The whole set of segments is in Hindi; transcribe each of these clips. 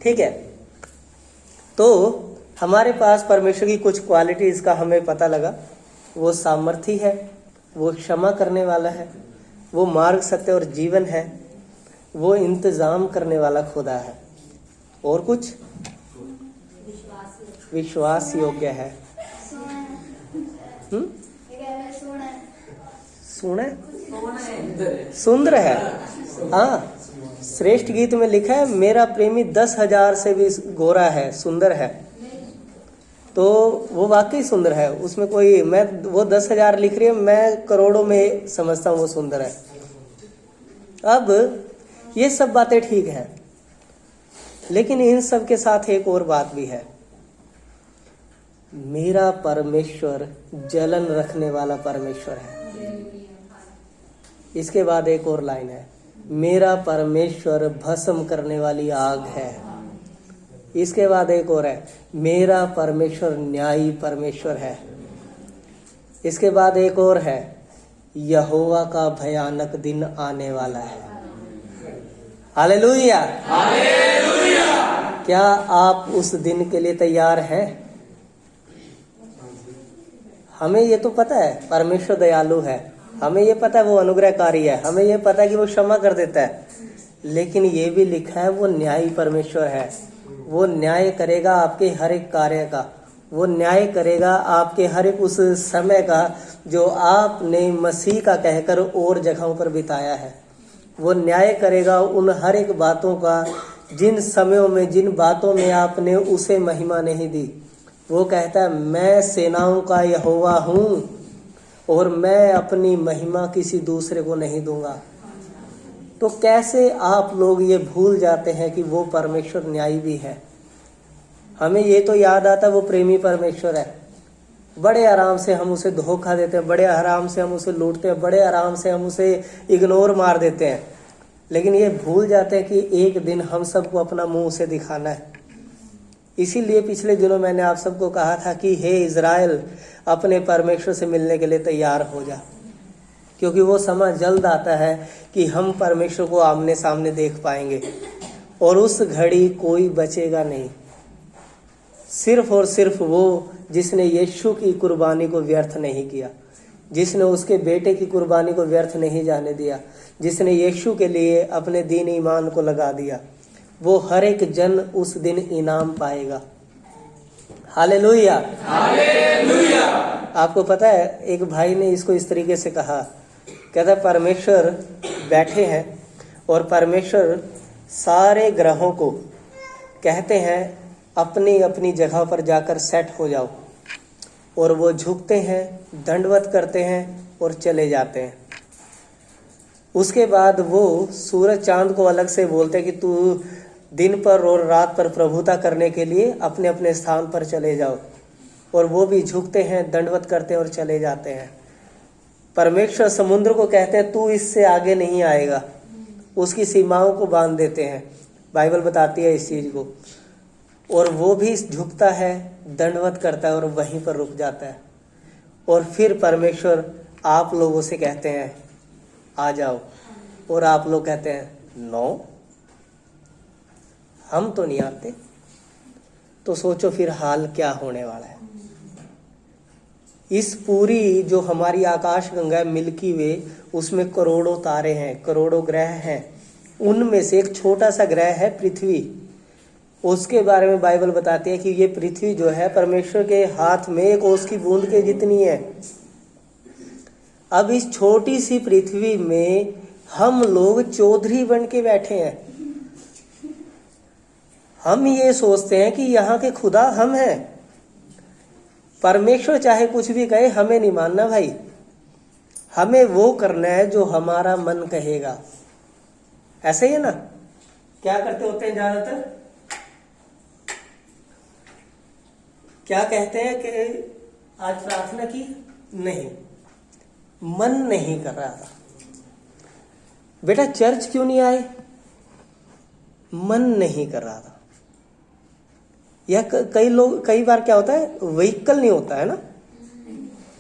ठीक है। तो हमारे पास परमेश्वर की कुछ क्वालिटीज का हमें पता लगा। वो सामर्थी है, वो क्षमा करने वाला है, वो मार्ग, सत्य और जीवन है, वो इंतजाम करने वाला खुदा है, और कुछ विश्वास योग्य है। सुंदर है। हाँ, श्रेष्ठ गीत में लिखा है मेरा प्रेमी 10,000 से भी गोरा है, सुंदर है। तो वो वाकई सुंदर है, उसमें कोई, मैं वो 10,000 लिख रही है, मैं करोड़ों में समझता हूँ वो सुंदर है। अब ये सब बातें ठीक है, लेकिन इन सब के साथ एक और बात भी है। मेरा परमेश्वर जलन रखने वाला परमेश्वर है। इसके बाद एक और लाइन है, मेरा परमेश्वर भस्म करने वाली आग है। इसके बाद एक और है, मेरा परमेश्वर न्यायी परमेश्वर है। इसके बाद एक और है, यहोवा का भयानक दिन आने वाला है। Hallelujah, hallelujah. क्या आप उस दिन के लिए तैयार हैं? हमें ये तो पता है परमेश्वर दयालु है, हमें ये पता है वो अनुग्रहकारी है, हमें ये पता है कि वो क्षमा कर देता है, लेकिन ये भी लिखा है वो न्यायी परमेश्वर है। वो न्याय करेगा आपके हर एक कार्य का, वो न्याय करेगा आपके हर एक उस समय का जो आपने मसीह का कहकर और जगहों पर बिताया है। वो न्याय करेगा उन हर एक बातों का, जिन समयों में, जिन बातों में आपने उसे महिमा नहीं दी। वो कहता है मैं सेनाओं का यहोवा हूँ और मैं अपनी महिमा किसी दूसरे को नहीं दूंगा। तो कैसे आप लोग ये भूल जाते हैं कि वो परमेश्वर न्यायी भी है? हमें ये तो याद आता है वो प्रेमी परमेश्वर है। बड़े आराम से हम उसे धोखा देते हैं, बड़े आराम से हम उसे लूटते हैं, बड़े आराम से हम उसे इग्नोर मार देते हैं, लेकिन ये भूल जाते हैं कि एक दिन हम सबको अपना मुंह उसे दिखाना है। इसीलिए पिछले दिनों मैंने आप सबको कहा था कि हे इज़राइल, अपने परमेश्वर से मिलने के लिए तैयार हो जा, क्योंकि वो समय जल्द आता है कि हम परमेश्वर को आमने सामने देख पाएंगे, और उस घड़ी कोई बचेगा नहीं। सिर्फ और सिर्फ वो जिसने यीशु की कुर्बानी को व्यर्थ नहीं किया, जिसने उसके बेटे की कुर्बानी को व्यर्थ नहीं जाने दिया, जिसने यीशु के लिए अपने दीन ईमान को लगा दिया, वो हर एक जन उस दिन इनाम पाएगा। Hallelujah, hallelujah. आपको पता है एक भाई ने इसको इस तरीके से कहा, कहता परमेश्वर बैठे हैं और परमेश्वर सारे ग्रहों को कहते हैं अपनी अपनी जगह पर जाकर सेट हो जाओ, और वो झुकते हैं, दंडवत करते हैं और चले जाते हैं। उसके बाद वो सूरज चांद को अलग से बोलते हैं कि तू दिन पर और रात पर प्रभुता करने के लिए अपने अपने स्थान पर चले जाओ, और वो भी झुकते हैं, दंडवत करते हैं और चले जाते हैं। परमेश्वर समुद्र को कहते हैं तू इससे आगे नहीं आएगा, उसकी सीमाओं को बांध देते हैं। बाइबल बताती है इस चीज को, और वो भी झुकता है, दंडवत करता है और वहीं पर रुक जाता है। और फिर परमेश्वर आप लोगों से कहते हैं आ जाओ, और आप लोग कहते हैं नो, हम तो नहीं आते। तो सोचो फिर हाल क्या होने वाला है। इस पूरी जो हमारी आकाश गंगा मिल्की वे, उसमें करोड़ों तारे हैं, करोड़ों ग्रह हैं। उनमें से एक छोटा सा ग्रह है पृथ्वी। उसके बारे में बाइबल बताती है कि ये पृथ्वी जो है परमेश्वर के हाथ में एक ओस की बूंद के जितनी है। अब इस छोटी सी पृथ्वी में हम लोग चौधरी बन के बैठे हैं। हम ये सोचते हैं कि यहाँ के खुदा हम हैं। परमेश्वर चाहे कुछ भी कहे, हमें नहीं मानना भाई। हमें वो करना है जो हमारा मन कहेगा। ऐसे ही है ना? क्या करते होते हैं ज्यादातर? क्या कहते हैं कि आज प्रार्थना की? नहीं, मन नहीं कर रहा था। बेटा चर्च क्यों नहीं आए? मन नहीं कर रहा था। या कई बार क्या होता है, व्हीकल नहीं होता है ना,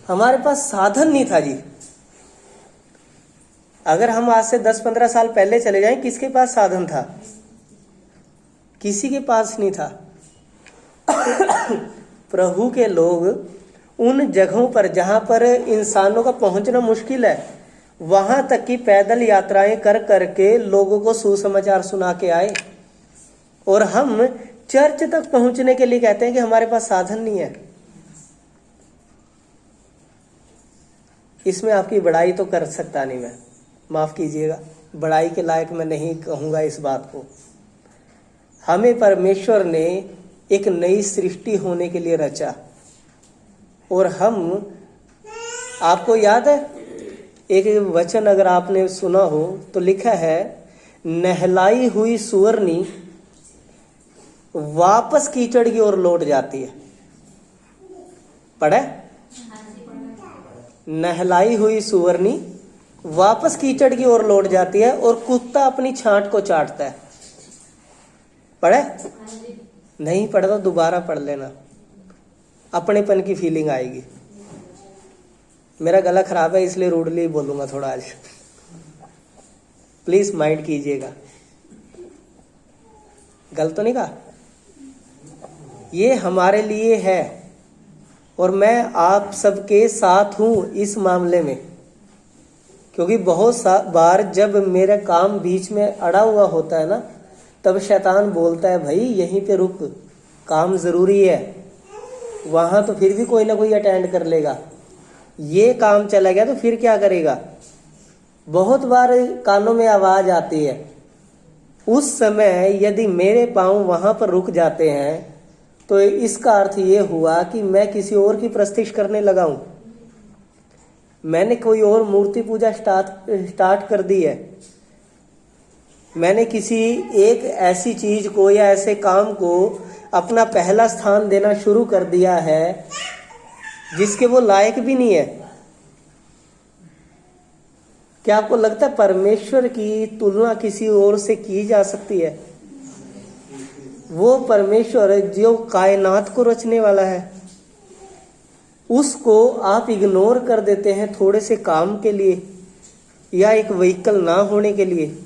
हमारे पास साधन नहीं था जी। अगर हम आज से 10-15 साल पहले चले जाएं, किसके पास साधन था? किसी के पास नहीं था। प्रभु के लोग उन जगहों पर जहां पर इंसानों का पहुंचना मुश्किल है, वहां तक की पैदल यात्राएं कर करके लोगों को सुसमाचार सुना के आए। और हम चर्च तक पहुंचने के लिए कहते हैं कि हमारे पास साधन नहीं है। इसमें आपकी बड़ाई तो कर सकता नहीं मैं, माफ कीजिएगा, बड़ाई के लायक मैं नहीं कहूंगा इस बात को। हमें परमेश्वर ने एक नई सृष्टि होने के लिए रचा, और हम, आपको याद है एक वचन अगर आपने सुना हो तो लिखा है, नहलाई हुई सुअरनी वापस कीचड़ की ओर लौट जाती है। पढ़े? नहलाई हुई सुअरनी वापस कीचड़ की ओर लौट जाती है और कुत्ता अपनी छांट को चाटता है। पढ़े? नहीं पढ़ा तो दोबारा पढ़ लेना, अपनेपन की फीलिंग आएगी। मेरा गला खराब है इसलिए रूडली बोलूंगा थोड़ा आज, प्लीज माइंड कीजिएगा। गलत तो नहीं कहा? ये हमारे लिए है, और मैं आप सबके साथ हूं इस मामले में, क्योंकि बहुत बार जब मेरा काम बीच में अड़ा हुआ होता है ना, तब शैतान बोलता है भाई यहीं पे रुक, काम जरूरी है, वहां तो फिर भी कोई ना कोई अटेंड कर लेगा, ये काम चला गया तो फिर क्या करेगा। बहुत बार कानों में आवाज आती है। उस समय यदि मेरे पांव वहां पर रुक जाते हैं तो इसका अर्थ ये हुआ कि मैं किसी और की प्रस्तिश करने लगा हूं, मैंने कोई और मूर्ति पूजा स्टार्ट कर दी है, मैंने किसी एक ऐसी चीज को या ऐसे काम को अपना पहला स्थान देना शुरू कर दिया है जिसके वो लायक भी नहीं है। क्या आपको लगता है परमेश्वर की तुलना किसी और से की जा सकती है? वो परमेश्वर जो कायनात को रचने वाला है, उसको आप इग्नोर कर देते हैं थोड़े से काम के लिए या एक व्हीकल ना होने के लिए।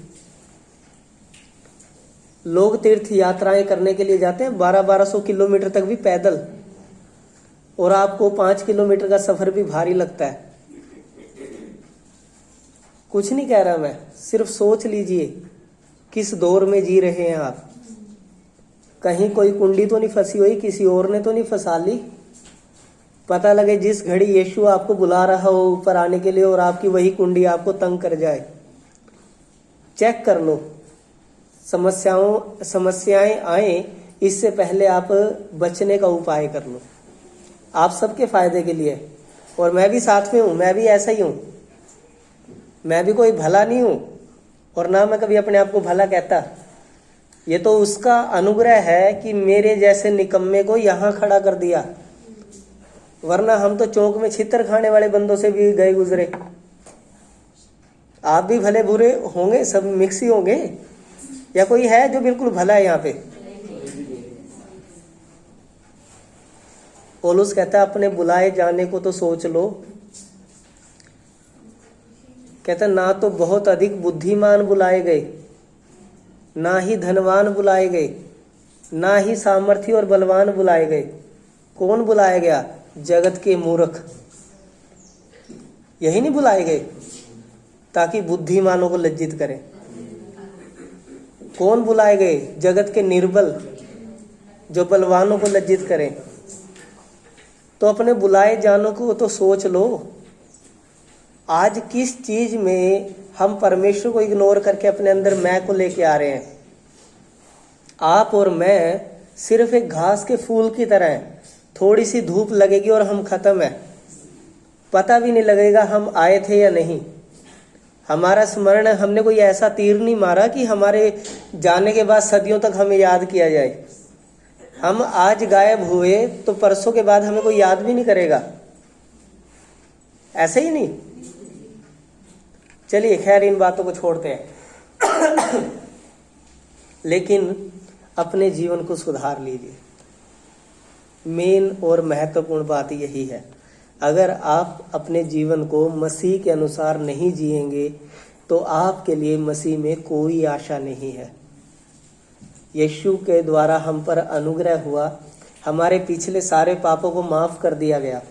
लोग तीर्थ यात्राएं करने के लिए जाते हैं 1200 किलोमीटर तक भी पैदल, और आपको 5 किलोमीटर का सफर भी भारी लगता है। कुछ नहीं कह रहा मैं, सिर्फ सोच लीजिए किस दौर में जी रहे हैं आप। कहीं कोई कुंडी तो नहीं फंसी हुई, किसी और ने तो नहीं फंसा ली। पता लगे जिस घड़ी यीशु आपको बुला रहा हो ऊपर आने के लिए और आपकी वही कुंडी आपको तंग कर जाए। चेक कर लो, समस्याएं आए इससे पहले आप बचने का उपाय कर लो, आप सबके फायदे के लिए। और मैं भी साथ में हूं, मैं भी ऐसा ही हूं, मैं भी कोई भला नहीं हूं और ना मैं कभी अपने आप को भला कहता। ये तो उसका अनुग्रह है कि मेरे जैसे निकम्मे को यहां खड़ा कर दिया, वरना हम तो चौक में छितर खाने वाले बंदों से भी गए गुजरे। आप भी भले बुरे होंगे, सब मिक्स ही होंगे, या कोई है जो बिल्कुल भला है यहाँ पे? पौलुस कहता है अपने बुलाए जाने को तो सोच लो। कहता ना तो बहुत अधिक बुद्धिमान बुलाए गए, ना ही धनवान बुलाए गए, ना ही सामर्थी और बलवान बुलाए गए। कौन बुलाया गया? जगत के मूर्ख। यही नहीं बुलाए गए ताकि बुद्धिमानों को लज्जित करें। कौन बुलाए गए? जगत के निर्बल, जो बलवानों को लज्जित करें। तो अपने बुलाए जानों को तो सोच लो। आज किस चीज में हम परमेश्वर को इग्नोर करके अपने अंदर मैं को लेके आ रहे हैं? आप और मैं सिर्फ एक घास के फूल की तरह हैं, थोड़ी सी धूप लगेगी और हम खत्म है, पता भी नहीं लगेगा हम आए थे या नहीं। हमारा स्मरण, हमने कोई ऐसा तीर नहीं मारा कि हमारे जाने के बाद सदियों तक हमें याद किया जाए। हम आज गायब हुए तो परसों के बाद हमें कोई याद भी नहीं करेगा, ऐसे ही नहीं। चलिए खैर, इन बातों को छोड़ते हैं। लेकिन अपने जीवन को सुधार लीजिए। मेन और महत्वपूर्ण बात यही है, अगर आप अपने जीवन को मसीह के अनुसार नहीं जिएंगे तो आपके लिए मसीह में कोई आशा नहीं है। यीशु के द्वारा हम पर अनुग्रह हुआ, हमारे पिछले सारे पापों को माफ कर दिया गया।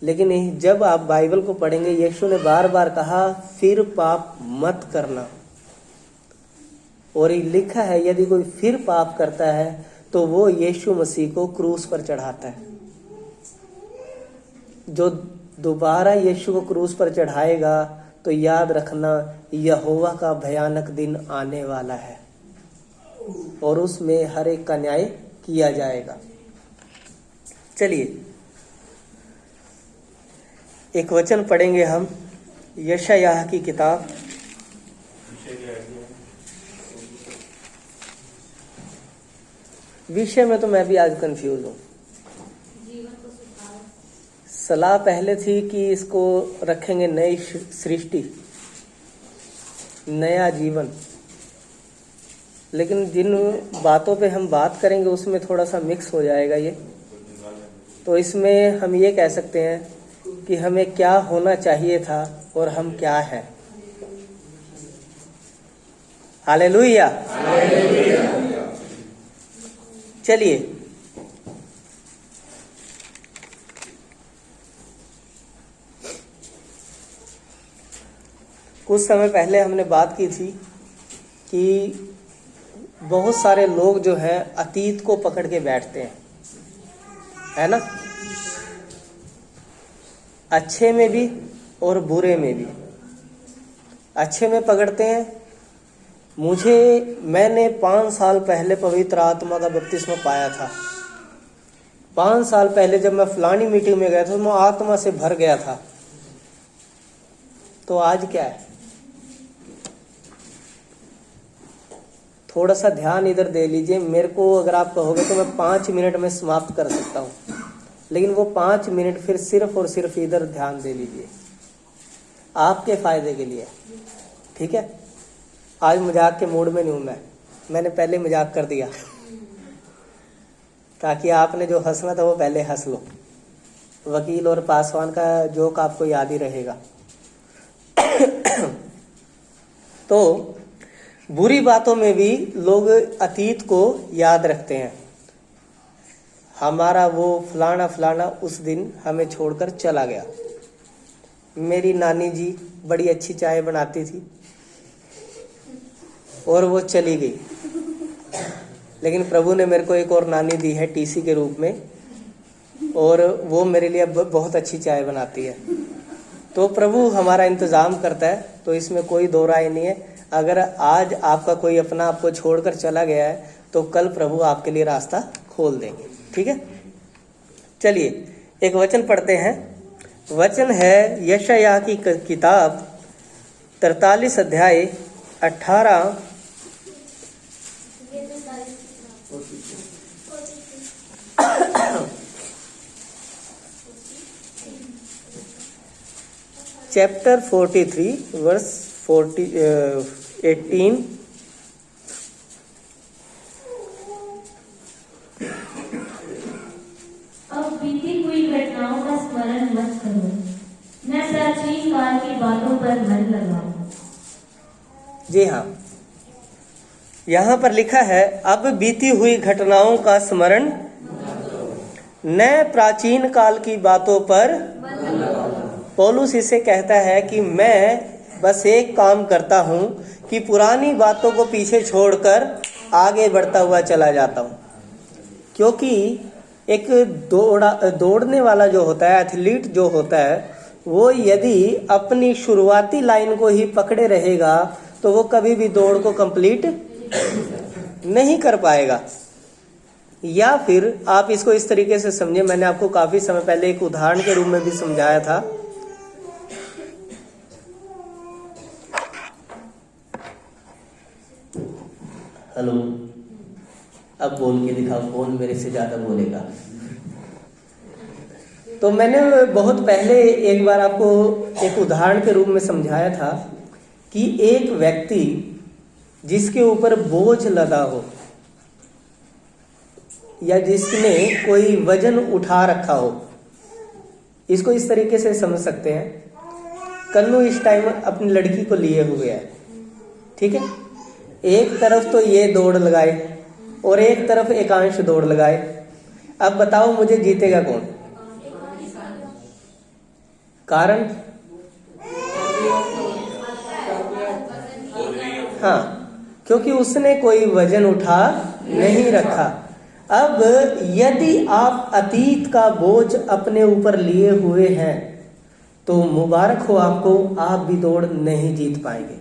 लेकिन जब आप बाइबल को पढ़ेंगे, यीशु ने बार बार कहा फिर पाप मत करना। और ये लिखा है यदि कोई फिर पाप करता है तो वो यीशु मसीह को क्रूस पर चढ़ाता है। जो दोबारा यीशु को क्रूस पर चढ़ाएगा तो याद रखना यहोवा का भयानक दिन आने वाला है और उसमें हर एक का न्याय किया जाएगा। चलिए एक वचन पढ़ेंगे हम, यशायाह की किताब विषय में तो मैं भी आज कंफ्यूज हूँ। सलाह पहले थी कि इसको रखेंगे नई सृष्टि, नया जीवन, लेकिन जिन बातों पे हम बात करेंगे उसमें थोड़ा सा मिक्स हो जाएगा ये। तो इसमें हम ये कह सकते हैं कि हमें क्या होना चाहिए था और हम क्या हैं। हालेलुया। चलिए कुछ समय पहले हमने बात की थी कि बहुत सारे लोग जो हैं अतीत को पकड़ के बैठते हैं, है ना, अच्छे में भी और बुरे में भी। अच्छे में पकड़ते हैं, मैंने 5 साल पहले पवित्र आत्मा का बपतिस्मा पाया था। 5 साल पहले जब मैं फलानी मीटिंग में गया था मैं आत्मा से भर गया था। तो आज क्या है? थोड़ा सा ध्यान इधर दे लीजिए। मेरे को अगर आप कहोगे तो मैं 5 मिनट में समाप्त कर सकता हूँ, लेकिन वो 5 मिनट फिर सिर्फ और सिर्फ इधर ध्यान दे लीजिए, आपके फायदे के लिए, ठीक है। आज मजाक के मूड में नहीं हूं मैंने पहले मजाक कर दिया ताकि आपने जो हंसना था वो पहले हंस लो। वकील और पासवान का जोक आपको याद ही रहेगा। तो बुरी बातों में भी लोग अतीत को याद रखते हैं। हमारा वो फलाना फलाना उस दिन हमें छोड़कर चला गया। मेरी नानी जी बड़ी अच्छी चाय बनाती थी और वो चली गई, लेकिन प्रभु ने मेरे को एक और नानी दी है टीसी के रूप में, और वो मेरे लिए बहुत अच्छी चाय बनाती है। तो प्रभु हमारा इंतज़ाम करता है, तो इसमें कोई दो राय नहीं है। अगर आज आपका कोई अपना आपको छोड़कर चला गया है तो कल प्रभु आपके लिए रास्ता खोल देंगे, ठीक है। चलिए एक वचन पढ़ते हैं। वचन है यशायाह की किताब 43 अध्याय 18 चैप्टर 43 वर्स 18। अब बीती हुई घटनाओं का स्मरण मत करो, न प्राचीन काल की बातों पर मन लगाओ। जी हाँ, यहाँ पर लिखा है अब बीती हुई घटनाओं का स्मरण न प्राचीन काल की बातों पर। पौलुस इसे कहता है कि मैं बस एक काम करता हूँ कि पुरानी बातों को पीछे छोड़कर आगे बढ़ता हुआ चला जाता हूँ। क्योंकि एक दौड़ने वाला जो होता है, एथलीट जो होता है, वो यदि अपनी शुरुआती लाइन को ही पकड़े रहेगा तो वो कभी भी दौड़ को कंप्लीट नहीं कर पाएगा। या फिर आप इसको इस तरीके से समझे, मैंने आपको काफी समय पहले एक उदाहरण के रूप में भी समझाया था। हेलो, अब बोल के दिखाओ कौन मेरे से ज्यादा बोलेगा। तो मैंने बहुत पहले एक बार आपको एक उदाहरण के रूप में समझाया था कि एक व्यक्ति जिसके ऊपर बोझ लदा हो या जिसने कोई वजन उठा रखा हो, इसको इस तरीके से समझ सकते हैं। कन्नू इस टाइम अपनी लड़की को लिए हुए है, ठीक है। एक तरफ तो ये दौड़ लगाए और एक तरफ एकांश दौड़ लगाए, अब बताओ मुझे जीतेगा कौन? कारण? हाँ, क्योंकि उसने कोई वजन उठा नहीं रखा। अब यदि आप अतीत का बोझ अपने ऊपर लिए हुए हैं तो मुबारक हो आपको, आप भी दौड़ नहीं जीत पाएंगे,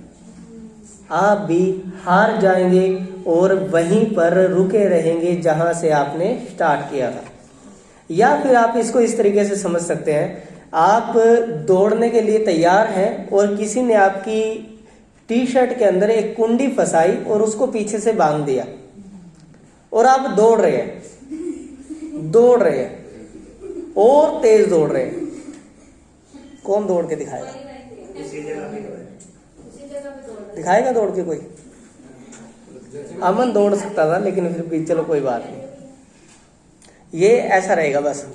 आप भी हार जाएंगे और वहीं पर रुके रहेंगे जहां से आपने स्टार्ट किया था। या फिर आप इसको इस तरीके से समझ सकते हैं, आप दौड़ने के लिए तैयार हैं और किसी ने आपकी टी शर्ट के अंदर एक कुंडी फंसाई और उसको पीछे से बांध दिया और आप दौड़ रहे हैं और तेज दौड़ रहे हैं। कौन दौड़ के दिखाएगा? दिखाएगा दौड़ के कोई? अमन दौड़ सकता था, लेकिन फिर भी चलो कोई बात नहीं, ये ऐसा रहेगा बस।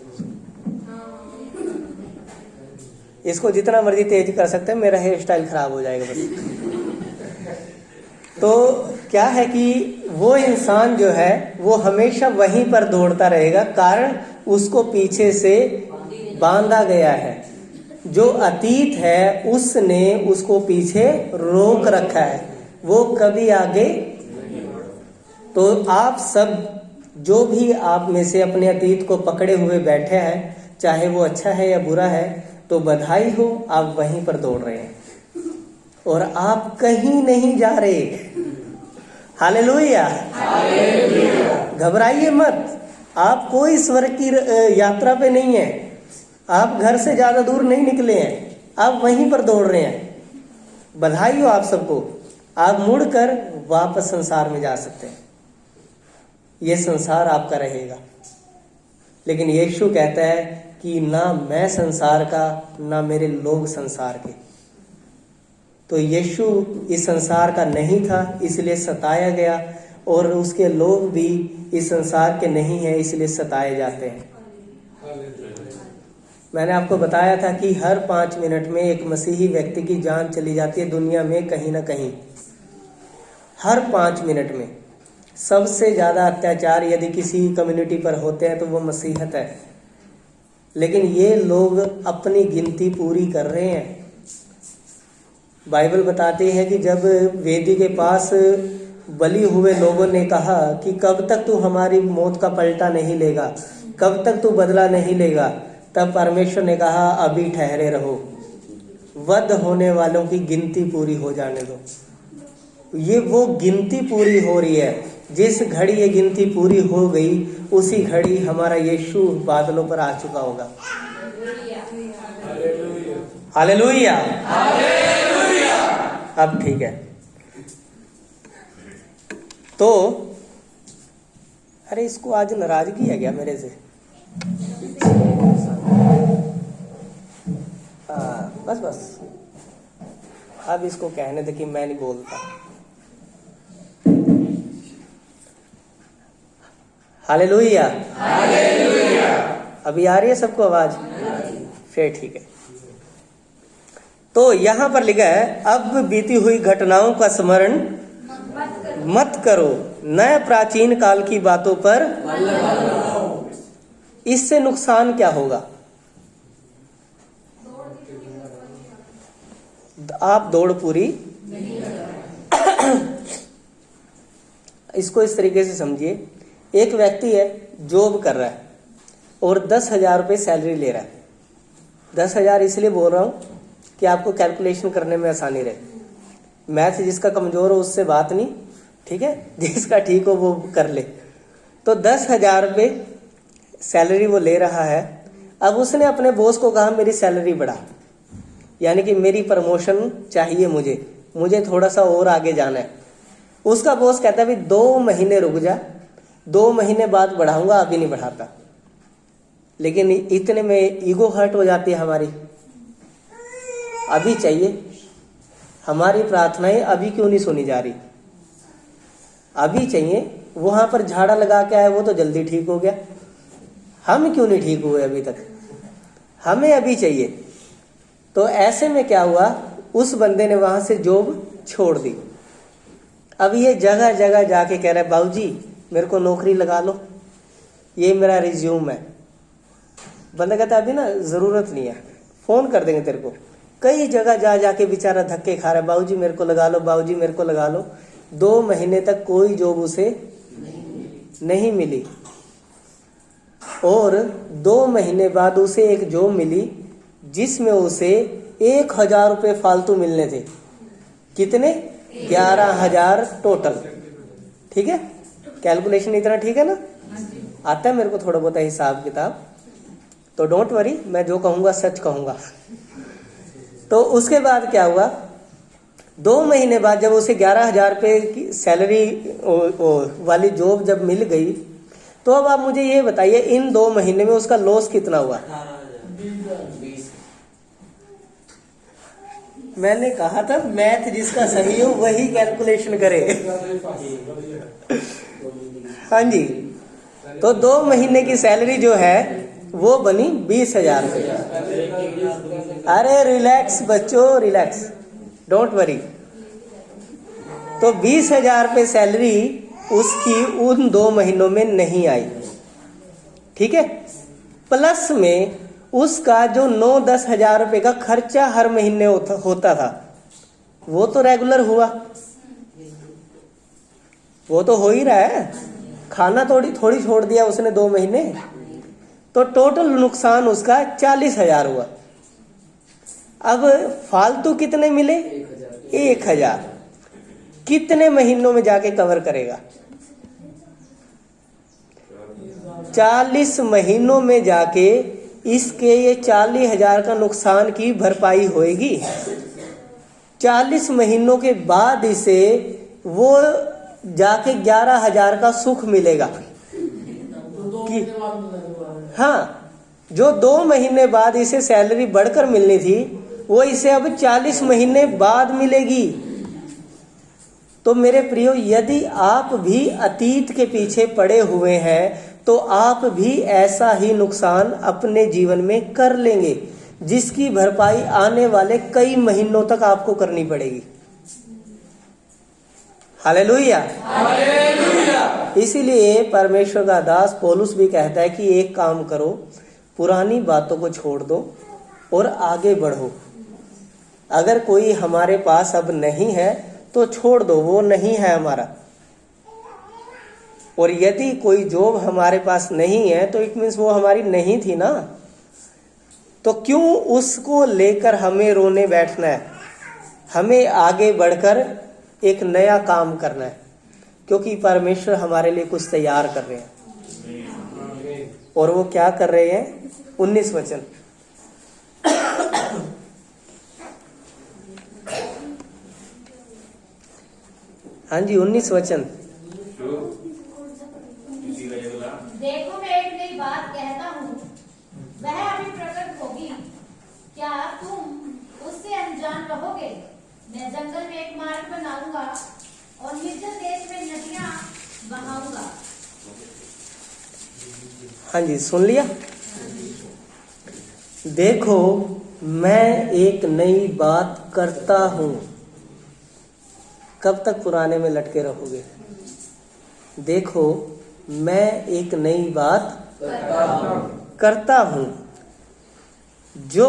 इसको जितना मर्जी तेज कर सकते हैं, मेरा हेयर स्टाइल खराब हो जाएगा बस। तो क्या है कि वो इंसान जो है वो हमेशा वहीं पर दौड़ता रहेगा, कारण उसको पीछे से बांधा गया है। जो अतीत है उसने उसको पीछे रोक रखा है, वो कभी आगे। तो आप सब जो भी आप में से अपने अतीत को पकड़े हुए बैठे हैं, चाहे वो अच्छा है या बुरा है, तो बधाई हो, आप वहीं पर दौड़ रहे हैं और आप कहीं नहीं जा रहे। हालेलुया। घबराइए मत, आप कोई स्वर्ग की यात्रा पे नहीं है, आप घर से ज्यादा दूर नहीं निकले हैं, आप वहीं पर दौड़ रहे हैं। बधाई हो आप सबको, आप मुड़कर वापस संसार में जा सकते हैं, ये संसार आपका रहेगा। लेकिन यीशु कहता है कि ना मैं संसार का, ना मेरे लोग संसार के। तो यीशु इस संसार का नहीं था, इसलिए सताया गया, और उसके लोग भी इस संसार के नहीं हैं, इसलिए सताए जाते हैं। मैंने आपको बताया था कि हर 5 मिनट में एक मसीही व्यक्ति की जान चली जाती है दुनिया में कहीं ना कहीं, हर 5 मिनट में। सबसे ज्यादा अत्याचार यदि किसी कम्युनिटी पर होते हैं तो वो मसीहत है, लेकिन ये लोग अपनी गिनती पूरी कर रहे हैं। बाइबल बताती है कि जब वेदी के पास बलि हुए लोगों ने कहा कि कब तक तू हमारी मौत का पलटा नहीं लेगा, कब तक तू बदला नहीं लेगा, तब परमेश्वर ने कहा अभी ठहरे रहो, वध होने वालों की गिनती पूरी हो जाने दो। ये वो गिनती पूरी हो रही है, जिस घड़ी ये गिनती पूरी हो गई उसी घड़ी हमारा यीशु बादलों पर आ चुका होगा। हालेलुया। अब ठीक है, तो अरे इसको आज नाराजगी है क्या मेरे से? बस बस, अब इसको कहने दे कि मैं नहीं बोलता। हालेलुया। अभी आ रही है सबको आवाज? फिर ठीक है। तो यहां पर लिखा है, अब बीती हुई घटनाओं का स्मरण मत करो, नए प्राचीन काल की बातों पर। इससे नुकसान क्या होगा? आप दौड़ पूरी इसको इस तरीके से समझिए, एक व्यक्ति है जॉब कर रहा है और 10,000 रुपये सैलरी ले रहा है। 10,000 इसलिए बोल रहा हूं कि आपको कैलकुलेशन करने में आसानी रहे। मैथ जिसका कमजोर हो उससे बात नहीं, ठीक है, जिसका ठीक हो वो कर ले। तो 10,000 रुपये सैलरी वो ले रहा है। अब उसने अपने बॉस को कहा मेरी सैलरी बढ़ा, यानी कि मेरी प्रमोशन चाहिए, मुझे थोड़ा सा और आगे जाना है। उसका बॉस कहता है भाई 2 महीने रुक जा, 2 महीने बाद बढ़ाऊंगा, अभी नहीं बढ़ाता। लेकिन इतने में ईगो हर्ट हो जाती है हमारी, अभी चाहिए। हमारी प्रार्थनाएं अभी क्यों नहीं सुनी जा रही? अभी चाहिए। वहां पर झाड़ा लगा के आए वो तो जल्दी ठीक हो गया, हम क्यों नहीं ठीक हुए अभी तक? हमें अभी चाहिए। तो ऐसे में क्या हुआ, उस बंदे ने वहां से जॉब छोड़ दी। अब ये जगह जगह जाके कह रहा है बाबूजी मेरे को नौकरी लगा लो, ये मेरा रिज्यूम है। बंदा कहता है अभी ना जरूरत नहीं है, फोन कर देंगे तेरे को। कई जगह जा जाके बेचारा धक्के खा रहा है, बाबूजी मेरे को लगा लो, बाबूजी मेरे को लगा लो। 2 महीने तक कोई जॉब उसे नहीं मिली, और 2 महीने बाद उसे एक जॉब मिली जिसमें उसे 1000 रुपये फालतू मिलने थे। कितने? 11,000 टोटल। ठीक है, कैलकुलेशन इतना ठीक है ना? आता है मेरे को थोड़ा बहुत हिसाब किताब, तो डोंट वरी, मैं जो कहूंगा सच कहूंगा। तो उसके बाद क्या हुआ, 2 महीने बाद जब उसे 11,000 रुपये की सैलरी वाली जॉब जब मिल गई, तो अब आप मुझे ये बताइए इन 2 महीने में उसका लॉस कितना हुआ? मैंने कहा था मैथ जिसका सही हो वही कैलकुलेशन करे। हाँ जी, तो 2 महीने की सैलरी जो है वो बनी 20,000 रुपये। अरे रिलैक्स बच्चों, रिलैक्स, डोंट वरी। तो 20,000 रुपये सैलरी उसकी उन 2 महीनों में नहीं आई। ठीक है, प्लस में उसका जो 9-10 हजार रुपये का खर्चा हर महीने होता था वो तो रेगुलर हुआ, वो तो हो ही रहा है। खाना थोड़ी छोड़ दिया उसने 2 महीने, तो टोटल नुकसान उसका 40,000 हुआ। अब फालतू कितने मिले? 1,000। कितने महीनों में जाके कवर करेगा? 40 महीनों में जाके इसके ये 40,000 का नुकसान की भरपाई होएगी। 40 महीनों के बाद इसे वो जाके 11,000 का सुख मिलेगा कि हाँ, जो 2 महीने बाद इसे सैलरी बढ़कर मिलनी थी वो इसे अब 40 महीने बाद मिलेगी। तो मेरे प्रियो, यदि आप भी अतीत के पीछे पड़े हुए हैं तो आप भी ऐसा ही नुकसान अपने जीवन में कर लेंगे, जिसकी भरपाई आने वाले कई महीनों तक आपको करनी पड़ेगी। Hallelujah, hallelujah. इसीलिए परमेश्वर का दास पौलुस भी कहता है कि एक काम करो, पुरानी बातों को छोड़ दो और आगे बढ़ो। अगर कोई हमारे पास अब नहीं है तो छोड़ दो, वो नहीं है हमारा। और यदि कोई जॉब हमारे पास नहीं है तो इट मीन्स वो हमारी नहीं थी ना, तो क्यों उसको लेकर हमें रोने बैठना है? हमें आगे बढ़कर एक नया काम करना है, क्योंकि परमेश्वर हमारे लिए कुछ तैयार कर रहे हैं। और वो क्या कर रहे हैं? 19 वचन। हाँ जी, 19 वचन। देखो मैं एक नई बात कहता हूँ, वह अभी प्रकट होगी, क्या तुम उससे अनजान रहोगे? मैं जंगल में एक मार्ग बनाऊंगा और निर्जल देश में नदियां बहाऊंगा। हाँ जी, सुन लिया। देखो मैं एक नई बात करता हूँ। कब तक पुराने में लटके रहोगे? देखो मैं एक नई बात करता हूँ, जो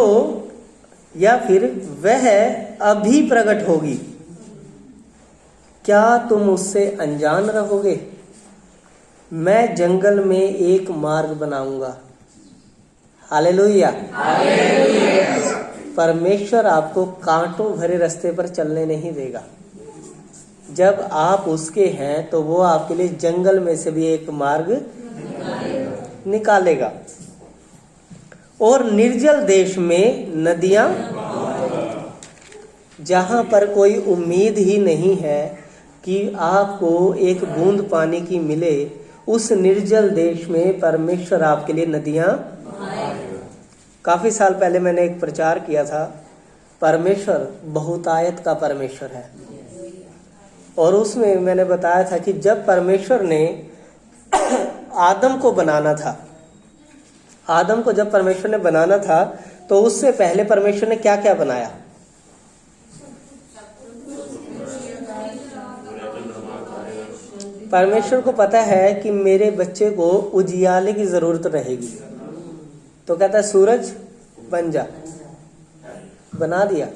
या फिर वह अभी प्रकट होगी, क्या तुम उससे अनजान रहोगे? मैं जंगल में एक मार्ग बनाऊंगा। Hallelujah, hallelujah. परमेश्वर आपको कांटों भरे रास्ते पर चलने नहीं देगा। जब आप उसके हैं तो वो आपके लिए जंगल में से भी एक मार्ग निकालेगा और निर्जल देश में नदियां, जहां पर कोई उम्मीद ही नहीं है कि आपको एक बूंद पानी की मिले, उस निर्जल देश में परमेश्वर आपके लिए नदियां। काफी साल पहले मैंने एक प्रचार किया था, परमेश्वर बहुतायत का परमेश्वर है। और उसमें मैंने बताया था कि जब परमेश्वर ने आदम को बनाना था, आदम को जब परमेश्वर ने बनाना था तो उससे पहले परमेश्वर ने क्या क्या बनाया? परमेश्वर को पता है कि मेरे बच्चे को उजियाले की जरूरत रहेगी, तो कहता है सूरज बन जा, बना दिया।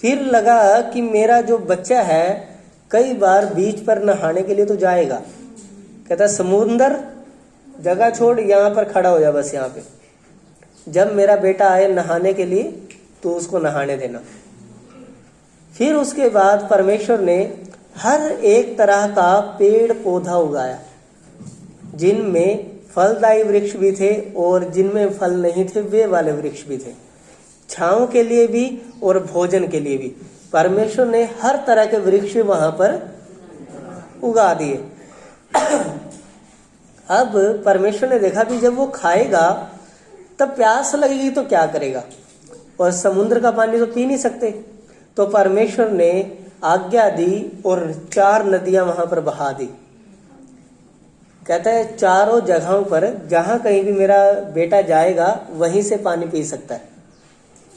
फिर लगा कि मेरा जो बच्चा है कई बार बीच पर नहाने के लिए तो जाएगा, कहता है समुंदर जगह छोड़, यहाँ पर खड़ा हो जा, बस यहाँ पे। जब मेरा बेटा आए नहाने के लिए तो उसको नहाने देना। फिर उसके बाद परमेश्वर ने हर एक तरह का पेड़ पौधा उगाया, जिनमें फलदायी वृक्ष भी थे और जिनमें फल नहीं थे वे वाले वृक्ष भी थे, छांव के लिए भी और भोजन के लिए भी। परमेश्वर ने हर तरह के वृक्ष वहां पर उगा दिए। अब परमेश्वर ने देखा कि जब वो खाएगा तब प्यास लगेगी तो क्या करेगा, और समुद्र का पानी तो पी नहीं सकते। तो परमेश्वर ने आज्ञा दी और 4 नदियां वहां पर बहा दी। कहता है चारों जगहों पर जहां कहीं भी मेरा बेटा जाएगा वहीं से पानी पी सकता है।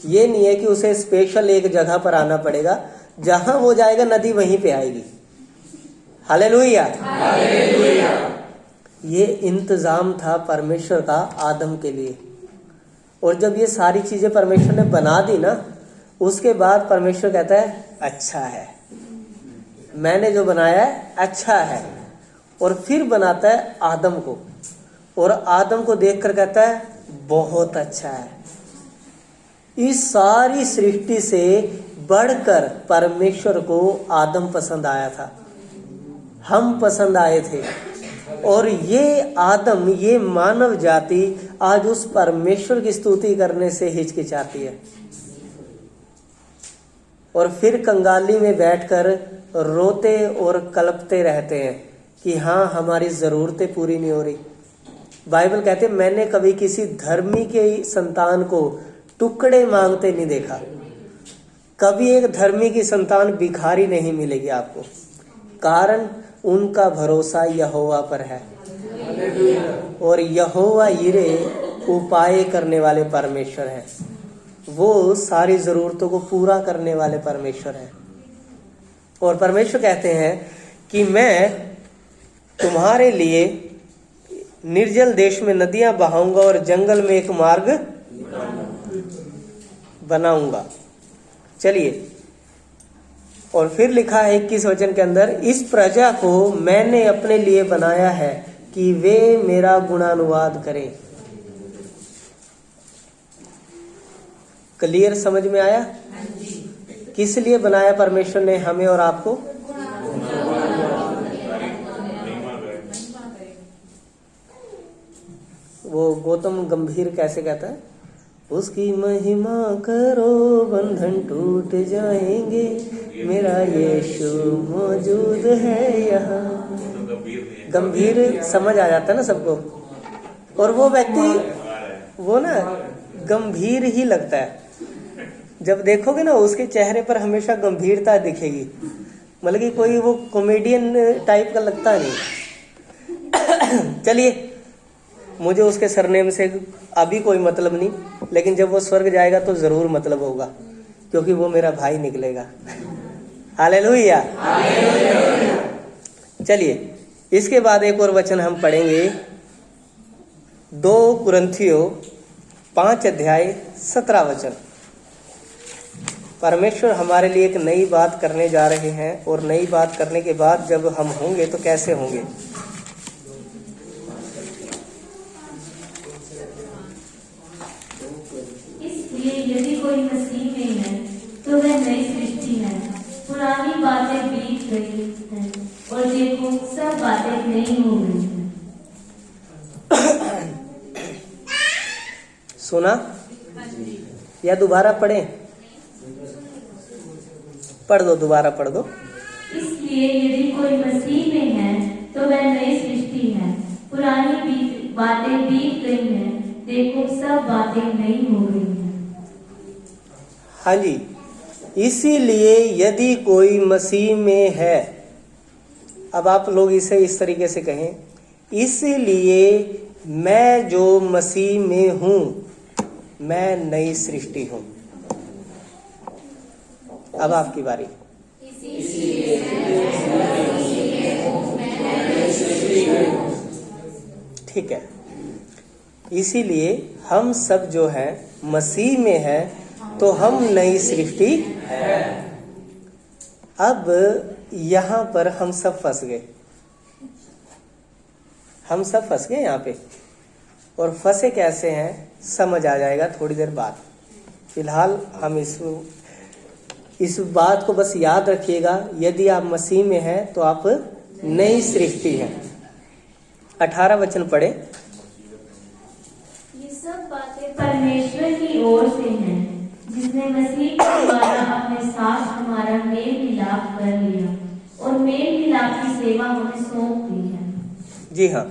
ये नहीं है कि उसे स्पेशल एक जगह पर आना पड़ेगा, जहां वो जाएगा नदी वहीं पे आएगी। Hallelujah, hallelujah. ये इंतजाम था परमेश्वर का आदम के लिए। और जब ये सारी चीजें परमेश्वर ने बना दी ना, उसके बाद परमेश्वर कहता है अच्छा है, मैंने जो बनाया है अच्छा है। और फिर बनाता है आदम को, और आदम को देखकर कहता है बहुत अच्छा है। इस सारी सृष्टि से बढ़कर परमेश्वर को आदम पसंद आया था, हम पसंद आए थे। और ये आदम, ये मानव जाति आज उस परमेश्वर की स्तुति करने से हिचकिचाती है, और फिर कंगाली में बैठकर रोते और कलपते रहते हैं कि हाँ हमारी जरूरतें पूरी नहीं हो रही। बाइबल कहते मैंने कभी किसी धर्मी के संतान को टुकड़े मांगते नहीं देखा। कभी एक धर्मी की संतान भिखारी नहीं मिलेगी आपको, कारण उनका भरोसा यहोवा पर है। और यहोवा यिरे उपाय करने वाले परमेश्वर है, वो सारी जरूरतों को पूरा करने वाले परमेश्वर है। और परमेश्वर कहते हैं कि मैं तुम्हारे लिए निर्जल देश में नदियां बहाऊंगा और जंगल में एक मार्ग बनाऊंगा। चलिए, और फिर लिखा है 21 वचन के अंदर, इस प्रजा को मैंने अपने लिए बनाया है कि वे मेरा गुणानुवाद करें। क्लियर समझ में आया? किस लिए बनाया परमेश्वर ने हमें और आपको? वो गौतम गंभीर कैसे कहता है, उसकी महिमा करो बंधन टूट जाएंगे, मेरा यीशु मौजूद है यहाँ। गंभीर समझ आ जाता है ना सबको, और वो व्यक्ति वो ना गंभीर ही लगता है। जब देखोगे ना उसके चेहरे पर हमेशा गंभीरता दिखेगी, मतलब कि कोई वो कॉमेडियन टाइप का लगता नहीं। चलिए, मुझे उसके सरनेम से अभी कोई मतलब नहीं, लेकिन जब वो स्वर्ग जाएगा तो जरूर मतलब होगा, क्योंकि वो मेरा भाई निकलेगा। हालेलुया। चलिए, इसके बाद एक और वचन हम पढ़ेंगे, 2 कुरिन्थियों 5 अध्याय 17 वचन। परमेश्वर हमारे लिए एक नई बात करने जा रहे हैं, और नई बात करने के बाद जब हम होंगे तो कैसे होंगे। इसलिए यदि कोई मसीह में है तो वह नई सृष्टि है, पुरानी बातें बीत गई हैं और देखो सब बातें नई हो गई हैं। सुना या दोबारा पढ़ें? पढ़ दो, दोबारा पढ़ दो। इसलिए यदि कोई मसीह में है तो वह नई सृष्टि है, पुरानी बातें बीत गई हैं, देखो सब बातें नई हो गई हैं। हाँ जी, इसीलिए यदि कोई मसीह में है, अब आप लोग इसे इस तरीके से कहें, इसीलिए मैं जो मसीह में हूं मैं नई सृष्टि हूं। अब आपकी बारी। इसीलिए मैं जो मसीह में हूं मैं ठीक है। इसीलिए हम सब जो है मसीह में है तो हम नई सृष्टि है। अब यहाँ पर हम सब फंस गए, हम सब फंस गए यहाँ पे। और फंसे कैसे हैं समझ आ जाएगा थोड़ी देर बाद। फिलहाल हम इस बात को बस याद रखिएगा, यदि आप मसीह में हैं तो आप नई सृष्टि हैं। 18 वचन पढ़े। ये सब बातें परमेश्वर की ओर से हैं, जिसने मसीह के द्वारा अपने साथ हमारा मेल मिलाप कर लिया और मेल मिलाप की सेवा हमें सौंप दी है। जी हाँ,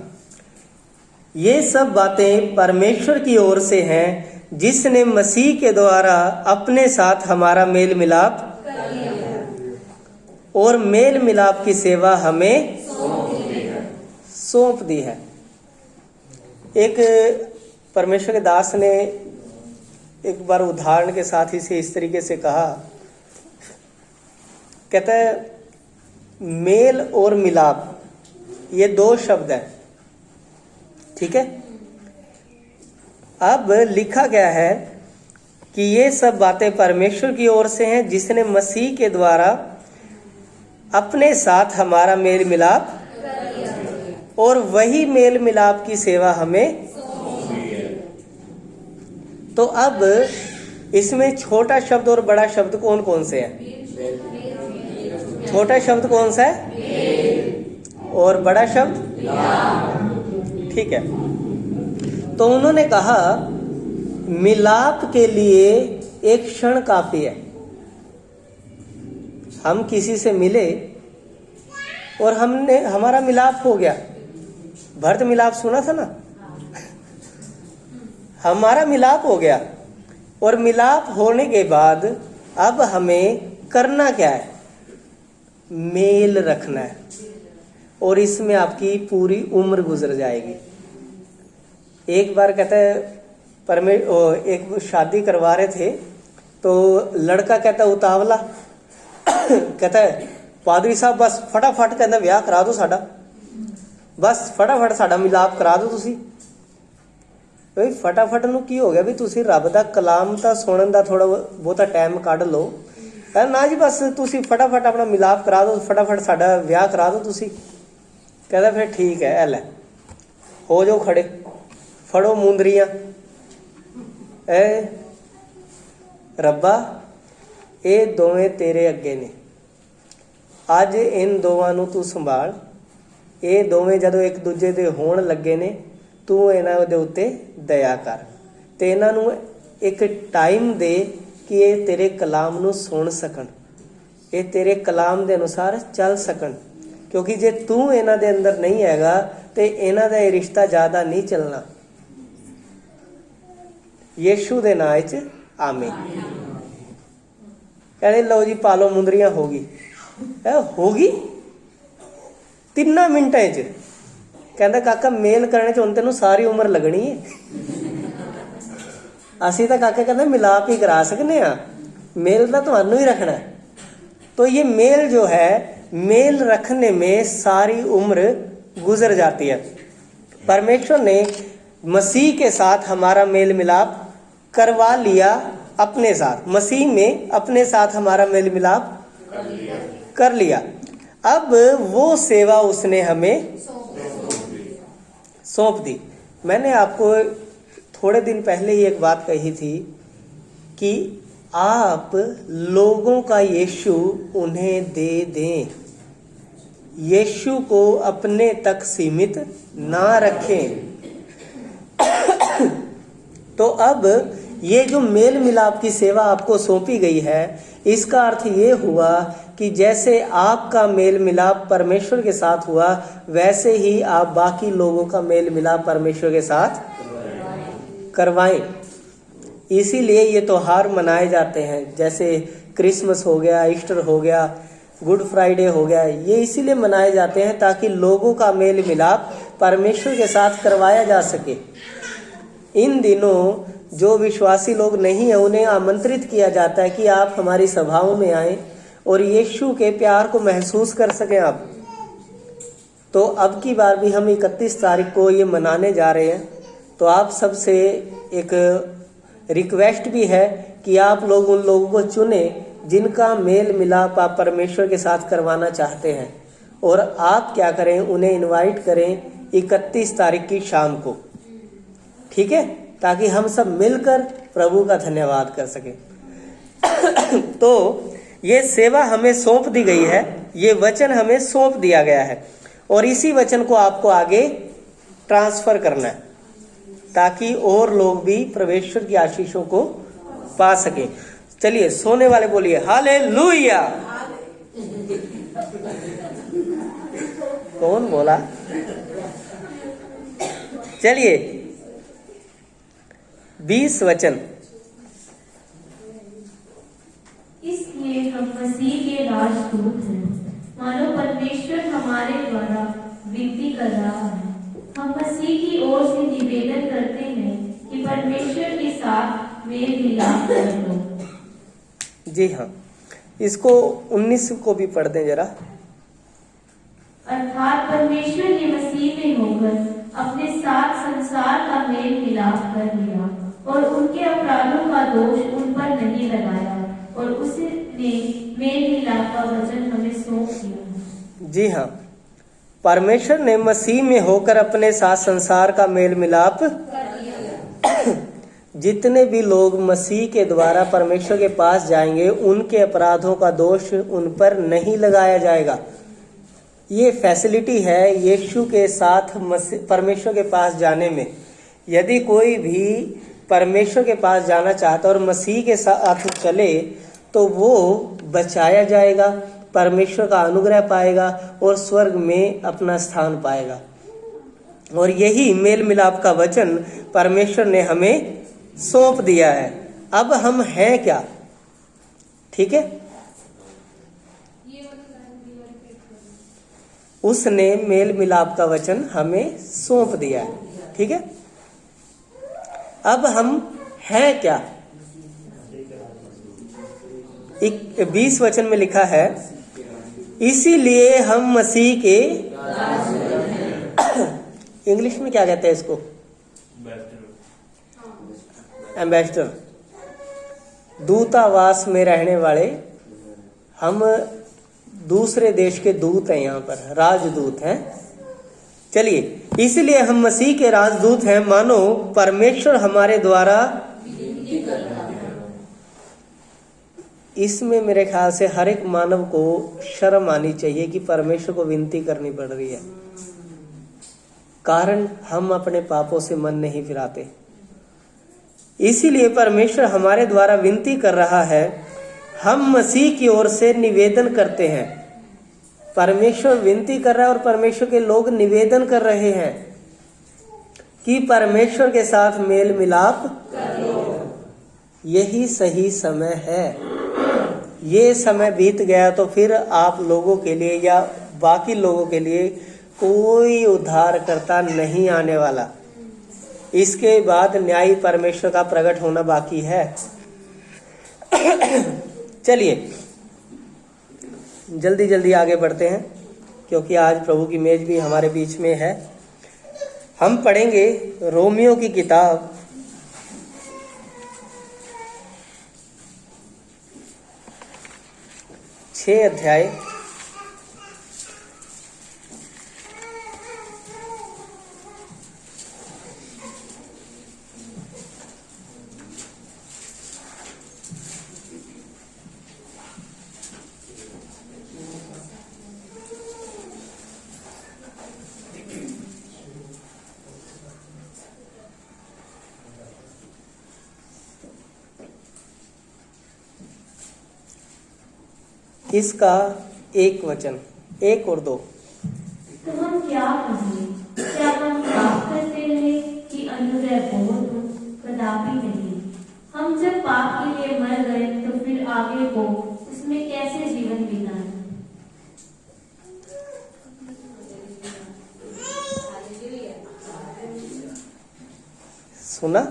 ये सब बातें परमेश्वर की ओर से हैं, जिसने मसीह के द्वारा अपने साथ हमारा मेल मिलाप कर लिया और मेल मिलाप की सेवा हमें सौंप दी है। एक परमेश्वर के दास ने एक बार उदाहरण के साथ इसे इस तरीके से कहा, कहता है मेल और मिलाप ये दो शब्द हैं, ठीक है। अब लिखा गया है कि ये सब बातें परमेश्वर की ओर से हैं, जिसने मसीह के द्वारा अपने साथ हमारा मेल मिलाप और वही मेल मिलाप की सेवा हमें। तो अब इसमें छोटा शब्द और बड़ा शब्द कौन कौन से हैं? छोटा शब्द कौन सा है और बड़ा शब्द? ठीक है। तो उन्होंने कहा मिलाप के लिए एक क्षण काफी है। हम किसी से मिले और हमारा मिलाप हो गया। भरत मिलाप सुना था ना? हमारा मिलाप हो गया और मिलाप होने के बाद अब हमें करना क्या है? मेल रखना है और इसमें आपकी पूरी उम्र गुजर जाएगी। एक बार कहता है एक शादी करवा रहे थे तो लड़का कहता उतावला कहता है पादरी साहब बस फटाफट कहता ब्याह करा दो साडा, बस फटाफट साडा मिलाप करा दो तुसी। भाई फटाफट ਨੂੰ ਕੀ ਹੋ ਗਿਆ ਵੀ ਤੁਸੀਂ ਰੱਬ ਦਾ ਕਲਾਮ ਤਾਂ ਸੁਣਨ ਦਾ ਥੋੜਾ ਬਹੁਤਾ ਟਾਈਮ ਕੱਢ ਲਓ। ਕਹਿੰਦਾ ਨਾ ਜੀ ਬਸ ਤੁਸੀਂ ਫਟਾਫਟ ਆਪਣਾ ਮਿਲਾਪ ਕਰਾ ਦਿਓ, ਫਟਾਫਟ ਸਾਡਾ ਵਿਆਹ ਕਰਾ ਦਿਓ ਤੁਸੀਂ। ਕਹਿੰਦਾ ਫਿਰ ਠੀਕ ਹੈ, ਐ ਲੈ ਹੋ ਜਾਓ ਖੜੇ, ਫੜੋ ਮੁੰਦਰੀਆਂ। ਐ ਰੱਬਾ ਇਹ ਦੋਵੇਂ ਤੇਰੇ ਅੱਗੇ ਨੇ, ਅੱਜ ਇਨ ਦੋਵਾਂ ਨੂੰ ਤੂੰ ਸੰਭਾਲ। ਇਹ ਦੋਵੇਂ ਜਦੋਂ ਇੱਕ ਦੂਜੇ ਦੇ ਹੋਣ ਲੱਗੇ ਨੇ ਤੂੰ ਇਹਨਾਂ ਦੇ ਉੱਤੇ ਦਇਆ ਕਰ ਤੇ ਇਹਨਾਂ ਨੂੰ ਇੱਕ ਟਾਈਮ ਦੇ ਕਿ ਇਹ ਤੇਰੇ ਕਲਾਮ ਨੂੰ ਸੁਣ ਸਕਣ, ਇਹ ਤੇਰੇ ਕਲਾਮ ਦੇ ਅਨੁਸਾਰ ਚੱਲ ਸਕਣ। ਕਿਉਂਕਿ ਜੇ ਤੂੰ ਇਹਨਾਂ ਦੇ ਅੰਦਰ ਨਹੀਂ ਹੈਗਾ ਤੇ ਇਹਨਾਂ ਦਾ ਇਹ ਰਿਸ਼ਤਾ ਜ਼ਿਆਦਾ ਨਹੀਂ ਚੱਲਣਾ। ਯੀਸ਼ੂ ਦੇ ਨਾਂ 'ਚ ਆਮੀਨ। ਕਹਿੰਦੇ ਲਓ ਜੀ ਪਾਲੋ ਮੁੰਦਰੀਆਂ ਹੋ ਗਈ। ਹੋ ਗਈ 3 ਮਿੰਟਾਂ 'ਚ। ਕਹਿੰਦਾ ਕਾਕਾ ਮੇਲ ਕਰਨ 'ਚ ਹੁਣ ਤੈਨੂੰ ਸਾਰੀ ਉਮਰ ਲੱਗਣੀ ਹੈ। ਅਸੀਂ ਤਾਂ ਕਾਕੇ ਕਹਿੰਦੇ ਮਿਲਾਪ ही करा सकते हैं, मेल तो ਤੁਹਾਨੂੰ ही रखना है। तो ये मेल जो है मेल रखने में सारी उम्र गुजर जाती है। परमेश्वर ने मसीह के साथ हमारा मेल मिलाप करवा लिया अपने साथ, मसीह में अपने साथ हमारा मेल मिलाप कर लिया। अब वो सेवा उसने हमें सौंप दी। मैंने आपको थोड़े दिन पहले ही एक बात कही थी कि आप लोगों का यीशु उन्हें दे दें, यीशु को अपने तक सीमित ना रखें। तो अब ये जो मेल मिलाप की सेवा आपको सौंपी गई है, इसका अर्थ ये हुआ कि जैसे आपका मेल मिलाप परमेश्वर के साथ हुआ, वैसे ही आप बाकी लोगों का मेल मिलाप परमेश्वर के साथ करवाएं। इसीलिए ये त्योहार मनाए जाते हैं, जैसे क्रिसमस हो गया, ईस्टर हो गया, गुड फ्राइडे हो गया। ये इसीलिए मनाए जाते हैं ताकि लोगों का मेल मिलाप परमेश्वर के साथ करवाया जा सके। इन दिनों जो विश्वासी लोग नहीं है उन्हें आमंत्रित किया जाता है कि आप हमारी सभाओं में आएं और यीशु के प्यार को महसूस कर सकें आप। तो अब की बार भी हम 31 तारीख को ये मनाने जा रहे हैं। तो आप सबसे एक रिक्वेस्ट भी है कि आप लोग उन लोगों को चुने जिनका मेल मिलाप आप परमेश्वर के साथ करवाना चाहते हैं, और आप क्या करें, उन्हें इनवाइट करें 31 तारीख की शाम को, ठीक है, ताकि हम सब मिलकर प्रभु का धन्यवाद कर सकें। तो ये सेवा हमें सौंप दी गई है, ये वचन हमें सौंप दिया गया है, और इसी वचन को आपको आगे ट्रांसफर करना है ताकि और लोग भी परमेश्वर की आशीषों को पा सके। चलिए सोने वाले बोलिए हालेलुया। कौन बोला? चलिए 20 वचन। इसलिए हम मसीह के राजदूत हैं, मानो परमेश्वर हमारे द्वारा विनती कर रहा है। हम मसीह की ओर से निवेदन करते हैं कि परमेश्वर के साथ मेल मिलाप कर लो। जी हाँ, इसको 19 को भी पढ़ दें जरा। अर्थात परमेश्वर ने मसीह में होकर अपने साथ संसार का मेल मिलाप कर लिया और उनके अपराधों का दोष उन पर नहीं लगाया, और उसने मेल मिलाप का वचन हमें सौंप दिया। जी हाँ, परमेश्वर ने मसीह में होकर अपने साथ संसार का मेल मिलाप जितने भी लोग मसीह के द्वारा परमेश्वर के पास जाएंगे उनके अपराधों का दोष उन पर नहीं लगाया जाएगा। ये फैसिलिटी है यीशु के साथ परमेश्वर के पास जाने में। यदि कोई भी परमेश्वर के पास जाना चाहता और मसीह के साथ चले तो वो बचाया जाएगा, परमेश्वर का अनुग्रह पाएगा और स्वर्ग में अपना स्थान पाएगा। और यही मेल मिलाप का वचन परमेश्वर ने हमें सौंप दिया है। अब हम हैं क्या? ठीक है, उसने मेल मिलाप का वचन हमें सौंप दिया है। ठीक है, अब हम हैं क्या? 20 वचन में लिखा है, इसीलिए हम मसीह के इंग्लिश में क्या कहते हैं इसको? एम्बेसडर, दूतावास में रहने वाले। हम दूसरे देश के दूत हैं, यहाँ पर राजदूत हैं। चलिए, इसलिए हम मसीह के राजदूत हैं, मानो परमेश्वर हमारे द्वारा। इसमें मेरे ख्याल से हर एक मानव को शर्म आनी चाहिए कि परमेश्वर को विनती करनी पड़ रही है, कारण हम अपने पापों से मन नहीं फिराते। इसीलिए परमेश्वर हमारे द्वारा विनती कर रहा है। हम मसीह की ओर से निवेदन करते हैं। परमेश्वर विनती कर रहा है और परमेश्वर के लोग निवेदन कर रहे हैं कि परमेश्वर के साथ मेल मिलाप यही सही समय है। ये समय बीत गया तो फिर आप लोगों के लिए या बाकी लोगों के लिए कोई उद्धारकर्ता नहीं आने वाला। इसके बाद न्यायी परमेश्वर का प्रकट होना बाकी है। चलिए जल्दी जल्दी आगे बढ़ते हैं, क्योंकि आज प्रभु की मेज भी हमारे बीच में है। हम पढ़ेंगे रोमियो की किताब 6 अध्याय इसका 1 वचन 1 और 2। तो हम क्या कहें? क्या हम पाप करते रहे कि अनुग्रह बहुत हो? कदापि नहीं। हम जब पाप के लिए मर गए तो फिर आगे को उसमें कैसे जीवन बिताएं? सुना?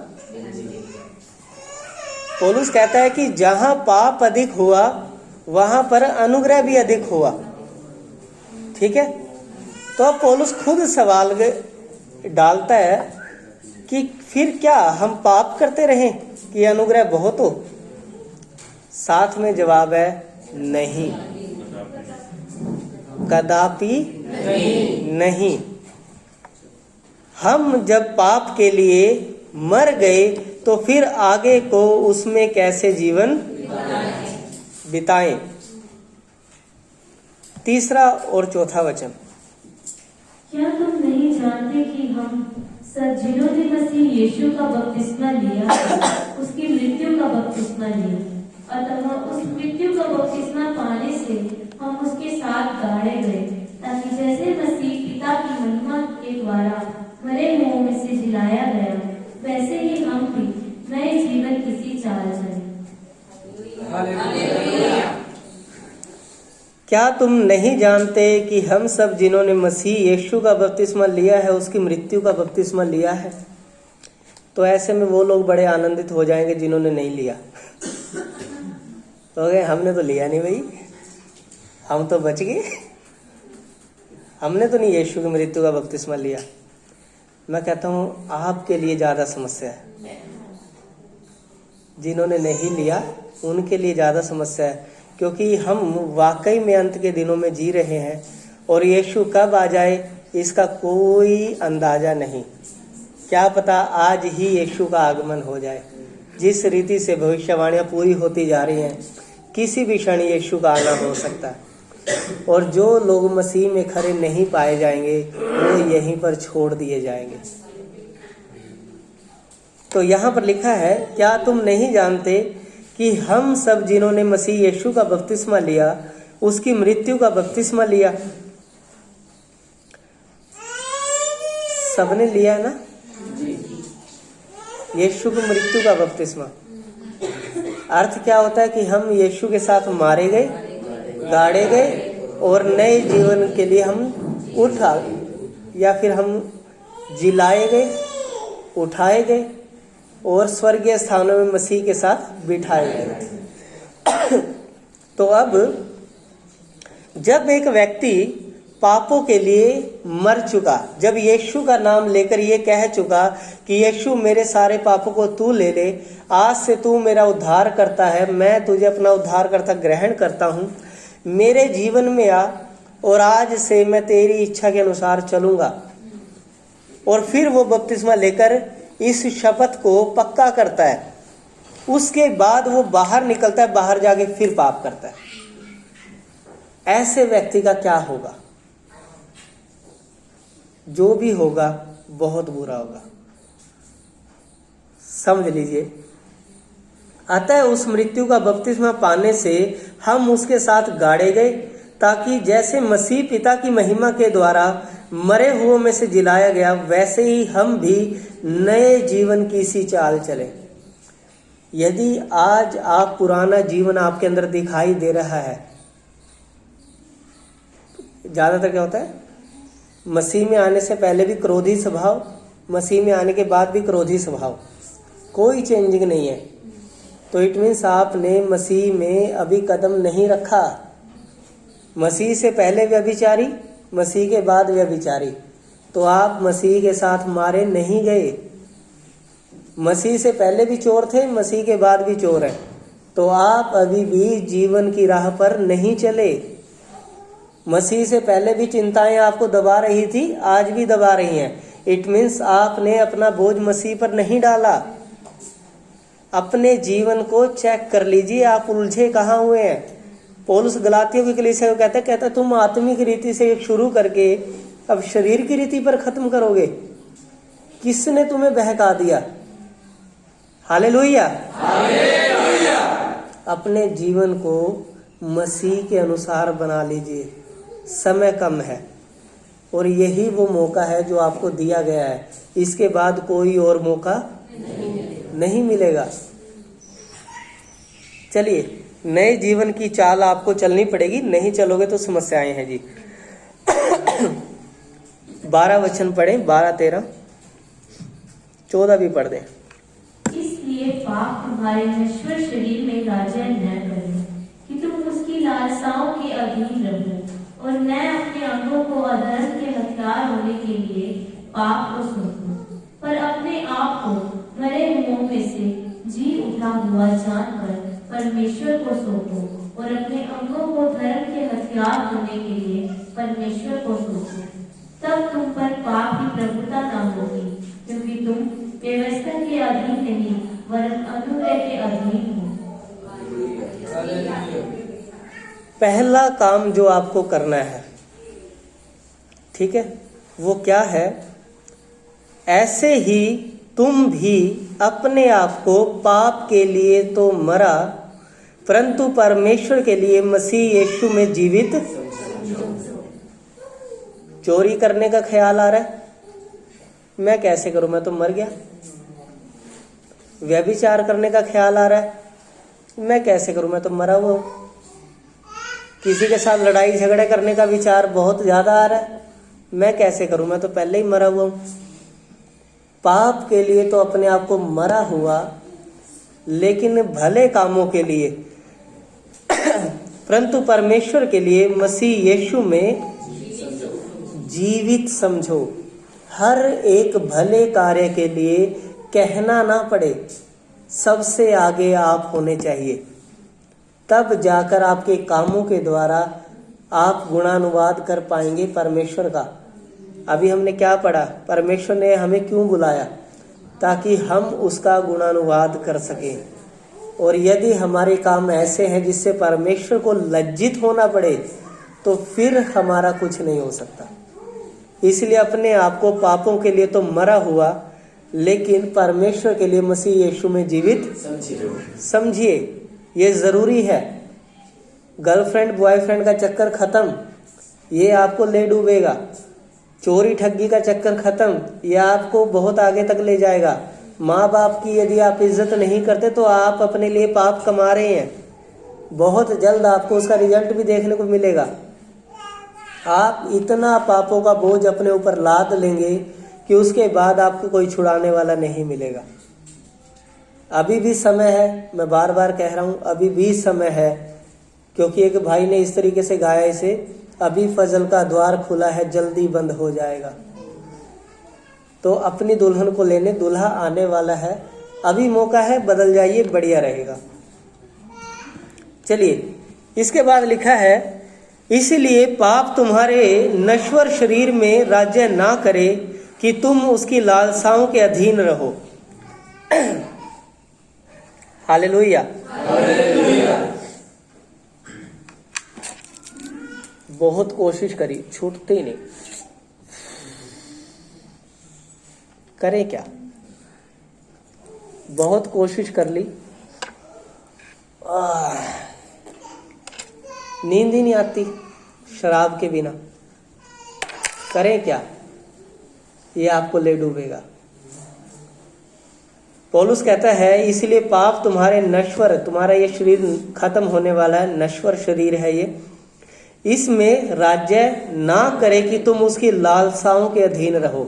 पौलुस कहता है कि जहां पाप अधिक हुआ वहां पर अनुग्रह भी अधिक हुआ। ठीक है, तो अब पौलुस खुद सवाल डालता है कि फिर क्या हम पाप करते रहें कि अनुग्रह बहुत हो? साथ में जवाब है नहीं, कदापि नहीं। हम जब पाप के लिए मर गए तो फिर आगे को उसमें कैसे जीवन बिताएं? तीसरा और चौथा वचन, क्या तुम नहीं जानते कि हम सब जिन्होंने मसीह यीशु का बपतिस्मा लिया उसकी मृत्यु का बपतिस्मा लिया, अतः उस मृत्यु का बपतिस्मा पाने से हम उसके साथ गाड़े गए, ताकि जैसे मसीह पिता की महिमा के द्वारा मरे हुओं में से जिलाया गया, वैसे ही हम भी नए जीवन किसी चाल चले। क्या तुम नहीं जानते कि हम सब जिन्होंने मसीह यीशु का बपतिस्मा लिया है उसकी मृत्यु का बपतिस्मा लिया है? तो ऐसे में वो लोग बड़े आनंदित हो जाएंगे जिन्होंने नहीं लिया। तो हमने तो लिया नहीं भाई, हम तो बच गए, हमने तो नहीं यीशु की मृत्यु का बपतिस्मा लिया। मैं कहता हूँ आपके लिए ज्यादा समस्या है, जिन्होंने नहीं लिया उनके लिए ज्यादा समस्या है, क्योंकि हम वाकई में अंत के दिनों में जी रहे हैं और यीशु कब आ जाए इसका कोई अंदाजा नहीं। क्या पता आज ही यीशु का आगमन हो जाए। जिस रीति से भविष्यवाणियां पूरी होती जा रही हैं, किसी भी क्षण यीशु का आना हो सकता है और जो लोग मसीह में खरे नहीं पाए जाएंगे वो यहीं पर छोड़ दिए जाएंगे। तो यहाँ पर लिखा है, क्या तुम नहीं जानते कि हम सब जिन्होंने मसीह यीशु का बपतिस्मा लिया उसकी मृत्यु का बपतिस्मा लिया? सबने लिया है ना यीशु की मृत्यु का बपतिस्मा। अर्थ क्या होता है कि हम यीशु के साथ मारे गए, गाड़े गए और नए जीवन के लिए हम उठा या फिर हम जिलाए गए, उठाए गए और स्वर्गीय स्थानों में मसीह के साथ बिठाए गए। तो अब जब एक व्यक्ति पापों के लिए मर चुका, जब यीशु का नाम लेकर ये कह चुका कि यीशु मेरे सारे पापों को तू ले ले, आज से तू मेरा उद्धार करता है, मैं तुझे अपना उद्धार करता ग्रहण करता हूँ, मेरे जीवन में आ और आज से मैं तेरी इच्छा के अनुसार चलूंगा। और फिर वो बपतिस्मा लेकर इस शपथ को पक्का करता है। उसके बाद वो बाहर निकलता है, बाहर जाके फिर पाप करता है। ऐसे व्यक्ति का क्या होगा? जो भी होगा बहुत बुरा होगा, समझ लीजिए। अतः उस मृत्यु का बपतिस्मा पाने से हम उसके साथ गाड़े गए, ताकि जैसे मसीह पिता की महिमा के द्वारा मरे हुओं में से जिलाया गया, वैसे ही हम भी नए जीवन की सी चाल चले। यदि आज आप पुराना जीवन आपके अंदर दिखाई दे रहा है, ज्यादातर क्या होता है, मसीह में आने से पहले भी क्रोधी स्वभाव, मसीह में आने के बाद भी क्रोधी स्वभाव, कोई चेंजिंग नहीं है, तो इट मीन्स आपने मसीह में अभी कदम नहीं रखा। मसीह से पहले व्यभिचारी, मसीह के बाद व्यभिचारी, तो आप मसीह के साथ मारे नहीं गए। मसीह से पहले भी चोर थे, मसीह के बाद भी चोर है, तो आप अभी भी जीवन की राह पर नहीं चले। मसीह से पहले भी चिंताएं आपको दबा रही थी, आज भी दबा रही हैं। इट मीन्स आपने अपना बोझ मसीह पर नहीं डाला। अपने जीवन को चेक कर लीजिए, आप उलझे कहाँ हुए हैं। पौलुस गलातियों की कलीसिया को कहता तुम आत्मिक रीति से शुरू करके अब शरीर की रीति पर खत्म करोगे। किसने तुम्हें बहका दिया? हालेलुया। अपने जीवन को मसीह के अनुसार बना लीजिए। समय कम है और यही वो मौका है जो आपको दिया गया है। इसके बाद कोई और मौका नहीं मिलेगा। चलिए, नए जीवन की चाल आपको चलनी पड़ेगी, नहीं चलोगे तो समस्याएं हैं जी। 12 वचन पढ़े, 12, 13, 14 भी पढ़ दें। इसलिए पाप तुम्हारे नश्वर शरीर में राज्य न करे कि तुम उसकी लालसाओं के अधीन रहो और मैं अपने अंगों को अधर्म के हथियार होने के लिए पाप को सौंपूं, पर अपने आप को मरे हुओं में से जी उठा हुआ जानकर परमेश्वर को सौंपूं और अपने अंगों को धर्म के हथियार होने के लिए परमेश्वर को सौंपूं। तब तुम पर पाप की प्रभुता न होगी, क्योंकि तुम व्यवस्था के अधीन नहीं वरन अनुग्रह के अधीन हो। पहला काम जो आपको करना है, ठीक है, वो क्या है? ऐसे ही तुम भी अपने आप को पाप के लिए तो मरा, परंतु परमेश्वर के लिए मसीह यीशु में जीवित। चोरी करने का ख्याल आ रहा है, मैं कैसे करूं, मैं तो मर गया। व्यभिचार करने का ख्याल आ रहा है, मैं कैसे करूं, मैं तो मरा हुआ हूं। किसी के साथ लड़ाई झगड़े करने का विचार बहुत ज्यादा आ रहा है, मैं कैसे करूं, मैं तो पहले ही मरा हुआ हूं। पाप के लिए तो अपने आप को मरा हुआ, लेकिन भले कामों के लिए परंतु परमेश्वर के लिए मसीह यीशु में जीवित समझो। हर एक भले कार्य के लिए कहना ना पड़े, सबसे आगे आप होने चाहिए, तब जाकर आपके कामों के द्वारा आप गुणानुवाद कर पाएंगे परमेश्वर का। अभी हमने क्या पढ़ा? परमेश्वर ने हमें क्यों बुलाया? ताकि हम उसका गुणानुवाद कर सकें। और यदि हमारे काम ऐसे हैं जिससे परमेश्वर को लज्जित होना पड़े, तो फिर हमारा कुछ नहीं हो सकता। इसलिए अपने आप को पापों के लिए तो मरा हुआ, लेकिन परमेश्वर के लिए मसीह यीशु में जीवित समझिए। ये जरूरी है। गर्लफ्रेंड बॉयफ्रेंड का चक्कर खत्म, ये आपको ले डूबेगा। चोरी ठगी का चक्कर खत्म, ये आपको बहुत आगे तक ले जाएगा। माँ बाप की यदि आप इज्जत नहीं करते तो आप अपने लिए पाप कमा रहे हैं। बहुत जल्द आपको उसका रिजल्ट भी देखने को मिलेगा। आप इतना पापों का बोझ अपने ऊपर लाद लेंगे कि उसके बाद आपको कोई छुड़ाने वाला नहीं मिलेगा। अभी भी समय है, मैं बार बार कह रहा हूं, अभी भी समय है, क्योंकि एक भाई ने इस तरीके से गाया इसे, अभी फजल का द्वार खुला है, जल्दी बंद हो जाएगा। तो अपनी दुल्हन को लेने दूल्हा आने वाला है, अभी मौका है, बदल जाइए, बढ़िया रहेगा। चलिए, इसके बाद लिखा है, इसलिए पाप तुम्हारे नश्वर शरीर में राज्य ना करे कि तुम उसकी लालसाओं के अधीन रहो। हालेलुया। बहुत कोशिश करी, छूटते ही नहीं। करें क्या? बहुत कोशिश कर ली, नींद ही नहीं आती शराब के बिना। करें क्या? ये आपको ले डूबेगा। पौलुस कहता है, इसलिए पाप तुम्हारे नश्वर, तुम्हारा ये शरीर खत्म होने वाला है, नश्वर शरीर है ये, इसमें राज्य ना करे कि तुम उसकी लालसाओं के अधीन रहो।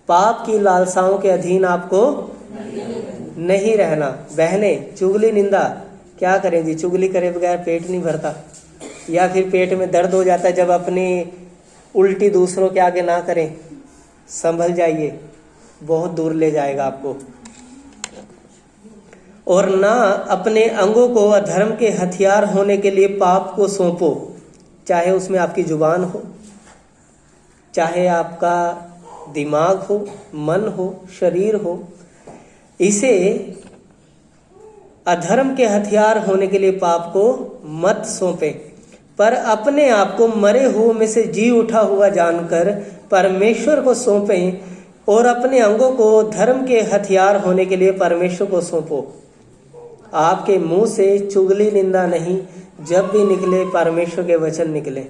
पाप की लालसाओं के अधीन आपको नहीं रहना। बहने, चुगली निंदा क्या करें जी? चुगली करे बगैर पेट नहीं भरता, या फिर पेट में दर्द हो जाता है जब अपनी उल्टी दूसरों के आगे ना करें। संभल जाइए, बहुत दूर ले जाएगा आपको। और ना अपने अंगों को अधर्म के हथियार होने के लिए पाप को सौंपो, चाहे उसमें आपकी जुबान हो, चाहे आपका दिमाग हो, मन हो, शरीर हो। इसे अधर्म के हथियार होने के लिए पाप को मत सौंपे, पर अपने आप को मरे हुए में से जी उठा हुआ जानकर परमेश्वर को सौंपें, और अपने अंगों को धर्म के हथियार होने के लिए परमेश्वर को सौंपो। आपके मुंह से चुगली निंदा नहीं, जब भी निकले परमेश्वर के वचन निकले।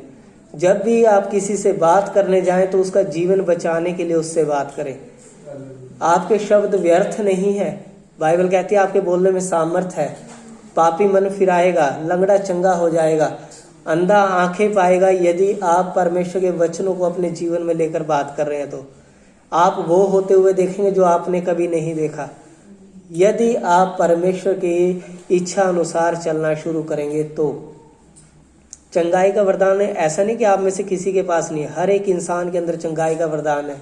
जब भी आप किसी से बात करने जाएं तो उसका जीवन बचाने के लिए उससे बात करें। आपके शब्द व्यर्थ नहीं है। बाइबल कहती है आपके बोलने में सामर्थ है। पापी मन फिराएगा, लंगड़ा चंगा हो जाएगा, अंधा आंखें पाएगा। यदि आप परमेश्वर के वचनों को अपने जीवन में लेकर बात कर रहे हैं तो आप वो होते हुए देखेंगे जो आपने कभी नहीं देखा। यदि आप परमेश्वर की इच्छा अनुसार चलना शुरू करेंगे तो चंगाई का वरदान है, ऐसा नहीं कि आप में से किसी के पास नहीं है, हर एक इंसान के अंदर चंगाई का वरदान है।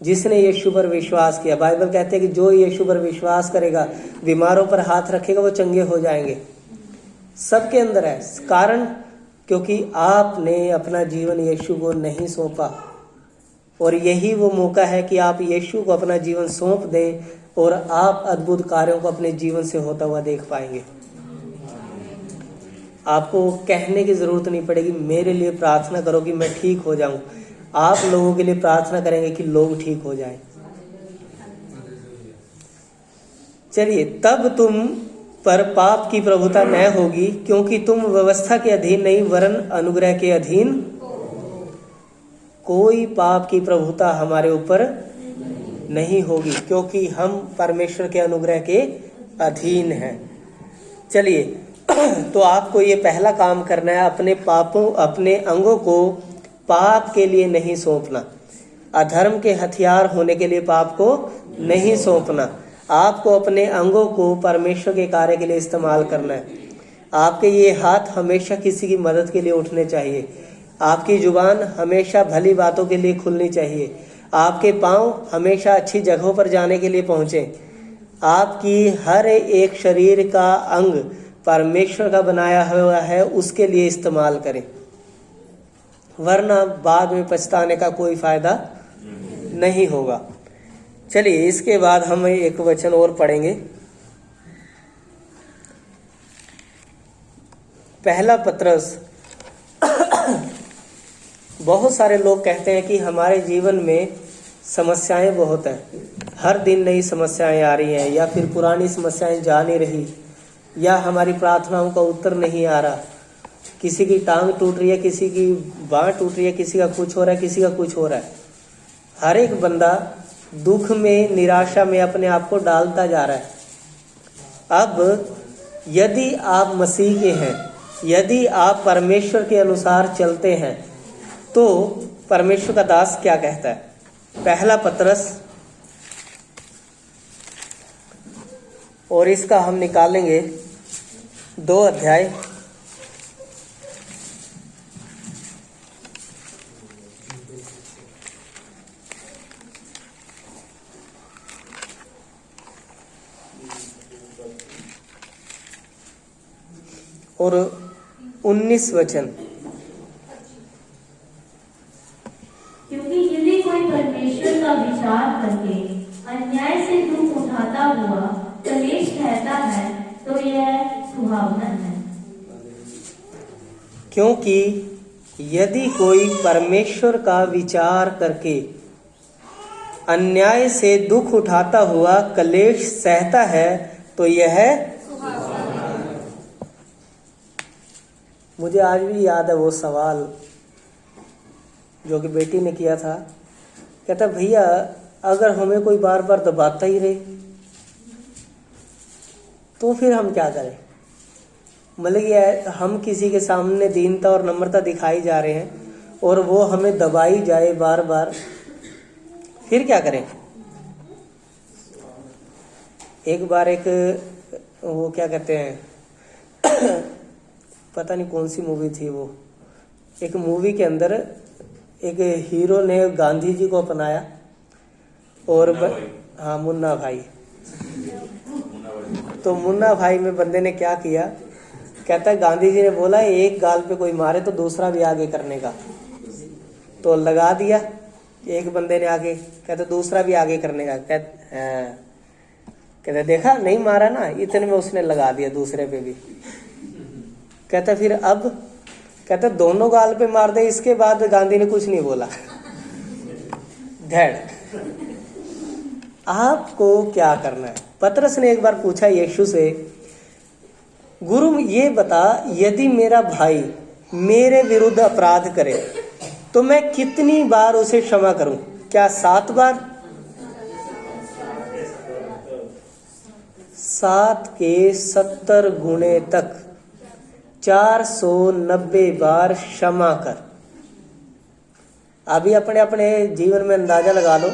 जिसने यीशु पर विश्वास किया, बाइबल कहते हैं कि जो यीशु पर विश्वास करेगा, बीमारों पर हाथ रखेगा, वो चंगे हो जाएंगे। सबके अंदर है। कारण क्योंकि आपने अपना जीवन यीशु को नहीं सौंपा, और यही वो मौका है कि आप यीशु को अपना जीवन सौंप दें और आप अद्भुत कार्यों को अपने जीवन से होता हुआ देख पाएंगे। आपको कहने की जरूरत नहीं पड़ेगी, मेरे लिए प्रार्थना करो कि मैं ठीक हो जाऊं। आप लोगों के लिए प्रार्थना करेंगे कि लोग ठीक हो जाएं। चलिए, तब तुम पर पाप की प्रभुता न होगी, क्योंकि तुम व्यवस्था के अधीन नहीं वरन अनुग्रह के अधीन। कोई पाप की प्रभुता हमारे ऊपर नहीं होगी, क्योंकि हम परमेश्वर के अनुग्रह के अधीन हैं। चलिए, तो आपको ये पहला काम करना है, अपने पापों, अपने अंगों को पाप के लिए नहीं सौंपना, अधर्म के हथियार होने के लिए पाप को नहीं सौंपना। आपको अपने अंगों को परमेश्वर के कार्य के लिए इस्तेमाल करना है। आपके ये हाथ हमेशा किसी की मदद के लिए उठने चाहिए। आपकी जुबान हमेशा भली बातों के लिए खुलनी चाहिए। आपके पांव हमेशा अच्छी जगहों पर जाने के लिए पहुंचे। आपकी हर एक शरीर का अंग परमेश्वर का बनाया हुआ है, उसके लिए इस्तेमाल करें, वरना बाद में पछताने का कोई फायदा नहीं होगा। चलिए, इसके बाद हम एक वचन और पढ़ेंगे। पहला पत्रस। बहुत सारे लोग कहते हैं कि हमारे जीवन में समस्याएं बहुत हैं, हर दिन नई समस्याएं आ रही हैं, या फिर पुरानी समस्याएं जा नहीं रही, या हमारी प्रार्थनाओं का उत्तर नहीं आ रहा। किसी की टांग टूट रही है, किसी की बाँह टूट रही है, किसी का कुछ हो रहा है, किसी का कुछ हो रहा है। हर एक बंदा दुख में, निराशा में अपने आप को डालता जा रहा है। अब यदि आप मसीह के हैं, यदि आप परमेश्वर के अनुसार चलते हैं, तो परमेश्वर का दास क्या कहता है? पहला पत्रस, और इसका हम निकालेंगे 2 अध्याय। और 19 वचन। क्योंकि यदि कोई परमेश्वर का विचार करके अन्याय से दुख उठाता हुआ कलेश सहता है, तो यह सुहावना है। क्योंकि यदि कोई परमेश्वर का विचार करके अन्याय से दुख उठाता हुआ कलेश सहता है, तो यह। मुझे आज भी याद है वो सवाल जो कि बेटी ने किया था। कहता, भैया अगर हमें कोई बार बार दबाता ही रहे तो फिर हम क्या करें? मतलब कि हम किसी के सामने दीनता और नम्रता दिखाई जा रहे हैं और वो हमें दबाई जाए बार बार, फिर क्या करें? एक बार एक वो क्या कहते हैं पता नहीं कौन सी मूवी थी वो, एक मूवी के अंदर एक हीरो ने गांधी जी को अपनाया और हाँ, मुन्ना भाई। तो मुन्ना भाई में बंदे ने क्या किया, कहता है गांधी जी ने बोला एक गाल पे कोई मारे तो दूसरा भी आगे करने का, तो लगा दिया। एक बंदे ने आगे, कहता दूसरा भी आगे करने का, कहता देखा नहीं मारा ना, इतने में उसने लगा दिया दूसरे पे भी। कहता फिर अब, कहता दोनों गाल पे मार दे। इसके बाद गांधी ने कुछ नहीं बोला। धैर्य। आपको क्या करना है? पतरस ने एक बार पूछा यीशु से, गुरु ये बता, यदि मेरा भाई मेरे विरुद्ध अपराध करे तो मैं कितनी बार उसे क्षमा करूं? क्या 7 बार? 7 के 70 गुणे तक 490 बार क्षमा कर। अभी अपने अपने जीवन में अंदाजा लगा लो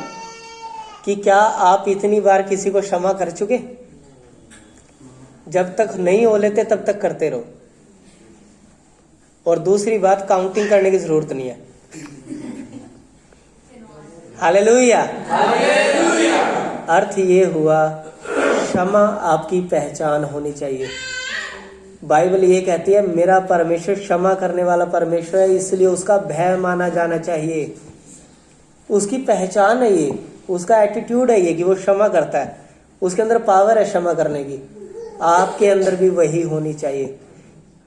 कि क्या आप इतनी बार किसी को क्षमा कर चुके? जब तक नहीं हो लेते तब तक करते रहो। और दूसरी बात, काउंटिंग करने की जरूरत नहीं है। हालेलुया। अर्थ ये हुआ, क्षमा आपकी पहचान होनी चाहिए। बाइबल ये कहती है मेरा परमेश्वर क्षमा करने वाला परमेश्वर है, इसलिए उसका भय माना जाना चाहिए। उसकी पहचान है ये, उसका एटीट्यूड है ये कि वो क्षमा करता है, उसके अंदर पावर है क्षमा करने की। आपके अंदर भी वही होनी चाहिए,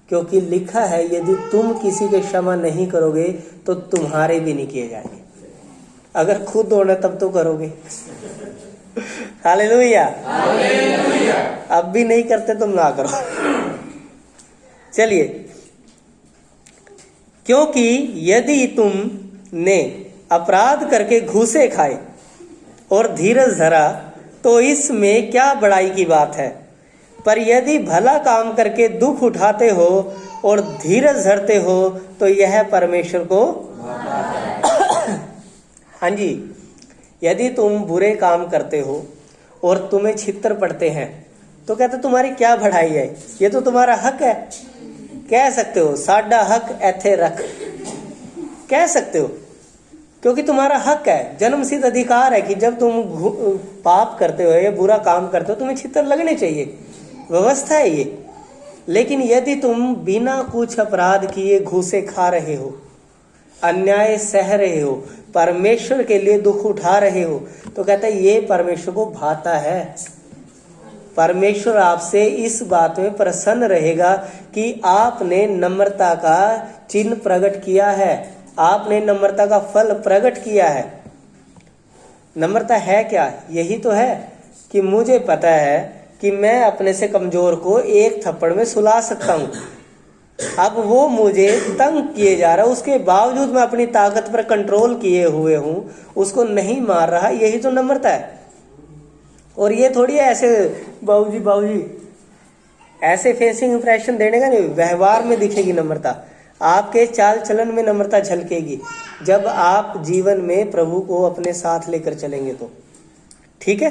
क्योंकि लिखा है यदि तुम किसी के क्षमा नहीं करोगे तो तुम्हारे भी नहीं किए जाएंगे। अगर खुद होना तब तो करोगे। हालेलुया। अब भी नहीं करते तुम ना करो। चलिए, क्योंकि यदि तुमने अपराध करके घूसे खाए और धीरज धरा तो इसमें क्या बड़ाई की बात है, पर यदि भला काम करके दुख उठाते हो और धीरज धरते हो तो यह परमेश्वर को हाँ जी, यदि तुम बुरे काम करते हो और तुम्हें छितर पड़ते हैं तो कहते तुम्हारी क्या बढ़ाई है, ये तो तुम्हारा हक है। कह सकते हो साडा हक ऐथे रख, कह सकते हो, क्योंकि तुम्हारा हक है, जन्मसिद्ध अधिकार है कि जब तुम पाप करते हो या बुरा काम करते हो तुम्हें छितर लगने चाहिए, व्यवस्था है ये। लेकिन यदि तुम बिना कुछ अपराध किए घूसे खा रहे हो, अन्याय सह रहे हो, परमेश्वर के लिए दुख उठा रहे हो, तो कहता है ये परमेश्वर को भाता है। परमेश्वर आपसे इस बात में प्रसन्न रहेगा कि आपने नम्रता का चिन्ह प्रकट किया है, आपने नम्रता का फल प्रकट किया है। नम्रता है क्या? यही तो है कि मुझे पता है कि मैं अपने से कमजोर को एक थप्पड़ में सुला सकता हूँ। अब वो मुझे तंग किए जा रहा है, उसके बावजूद मैं अपनी ताकत पर कंट्रोल किए हुए हूँ, उसको नहीं मार रहा। यही तो नम्रता है। और ये थोड़ी है ऐसे बाबूजी बाबूजी ऐसे फेसिंग इंप्रेशन देने का नहीं, व्यवहार में दिखेगी नम्रता, आपके चाल चलन में नम्रता झलकेगी जब आप जीवन में प्रभु को अपने साथ लेकर चलेंगे तो। ठीक है।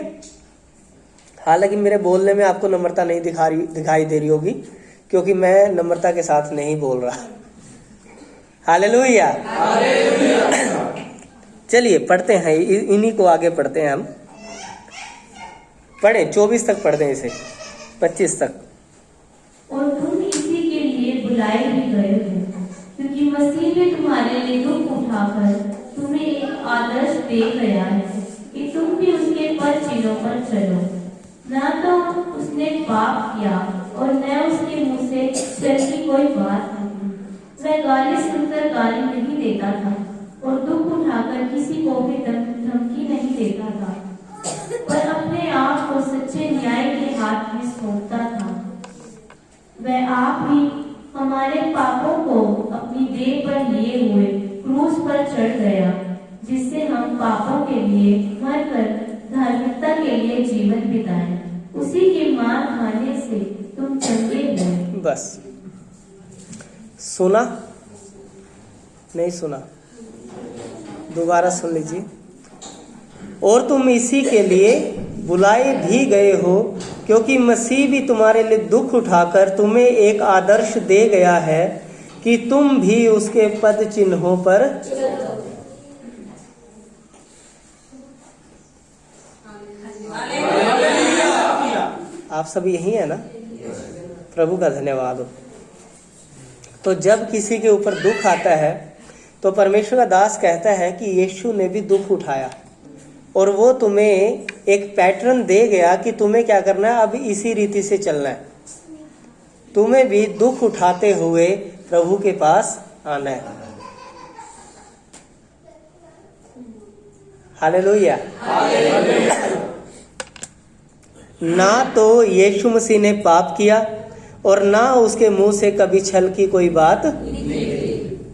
हालांकि मेरे बोलने में आपको नम्रता नहीं दिखाई दे रही होगी, क्योंकि मैं नम्रता के साथ नहीं बोल रहा। हालेलुया। चलिए पढ़ते हैं, इन्हीं को आगे पढ़ते हैं। हम पढ़े 24 तक पढ़ते हैं, इसे 25 तक। और तुम इसी के लिए बुलाए भी गए हो, क्योंकि मसीह ने तुम्हारे लिए दुख उठाकर तुम्हें एक आदर्श दे गया है कि तुम भी उसके पद चिन्हों पर चलो। न तो उसने पाप किया और न उसके मुंह से डर की कोई बात नहीं। वह गाली सुनकर गाली नहीं देता था और दुख उठाकर किसी को भी धमकी नहीं देता था, पर अपने आप को सच्चे न्याय के हाथ में सौंपता था। वह आप ही हमारे पापों को अपनी देह पर लिए हुए क्रूस पर चढ़ गया, जिससे हम पापों के लिए मरकर धार्मिकता के लिए जीवन बिताएं। उसी के मार खाने से तुम चंगे हुए। बस सुना? नहीं सुना? दोबारा सुन लीजिए। और तुम इसी के लिए बुलाए भी गए हो, क्योंकि मसीह भी तुम्हारे लिए दुख उठाकर तुम्हें एक आदर्श दे गया है कि तुम भी उसके पद चिन्हों पर आप सब यही है ना? प्रभु का धन्यवाद हो। तो जब किसी के ऊपर दुख आता है तो परमेश्वर का दास कहता है कि यीशु ने भी दुख उठाया और वो तुम्हें एक पैटर्न दे गया कि तुम्हें क्या करना है, अब इसी रीति से चलना है। तुम्हें भी दुख उठाते हुए प्रभु के पास आना है। हालेलुया। ना तो यीशु मसीह ने पाप किया और ना उसके मुंह से कभी छल की कोई बात,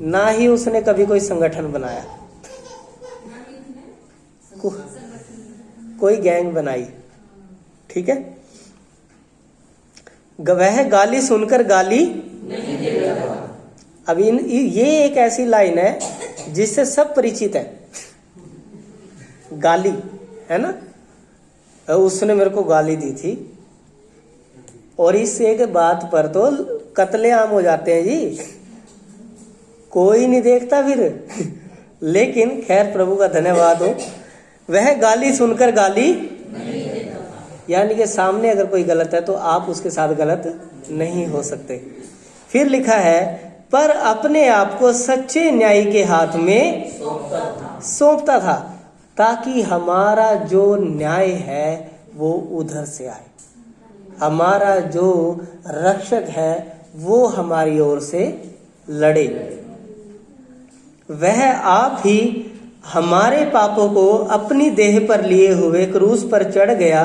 ना ही उसने कभी कोई संगठन बनाया, कोई गैंग बनाई। ठीक है। वह गाली सुनकर गाली अब ये एक ऐसी लाइन है जिससे सब परिचित है। गाली है ना, उसने मेरे को गाली दी थी और इस एक बात पर तो कत्लेआम हो जाते हैं जी। कोई नहीं देखता फिर। लेकिन खैर प्रभु का धन्यवाद हो, वह गाली सुनकर गाली यानी कि सामने अगर कोई गलत है तो आप उसके साथ गलत नहीं हो सकते। फिर लिखा है पर अपने आप को सच्चे न्यायी के हाथ में सौंपता था ताकि हमारा जो न्याय है वो उधर से आए, हमारा जो रक्षक है वो हमारी ओर से लड़े। वह आप ही हमारे पापों को अपनी देह पर लिए हुए क्रूस पर चढ़ गया,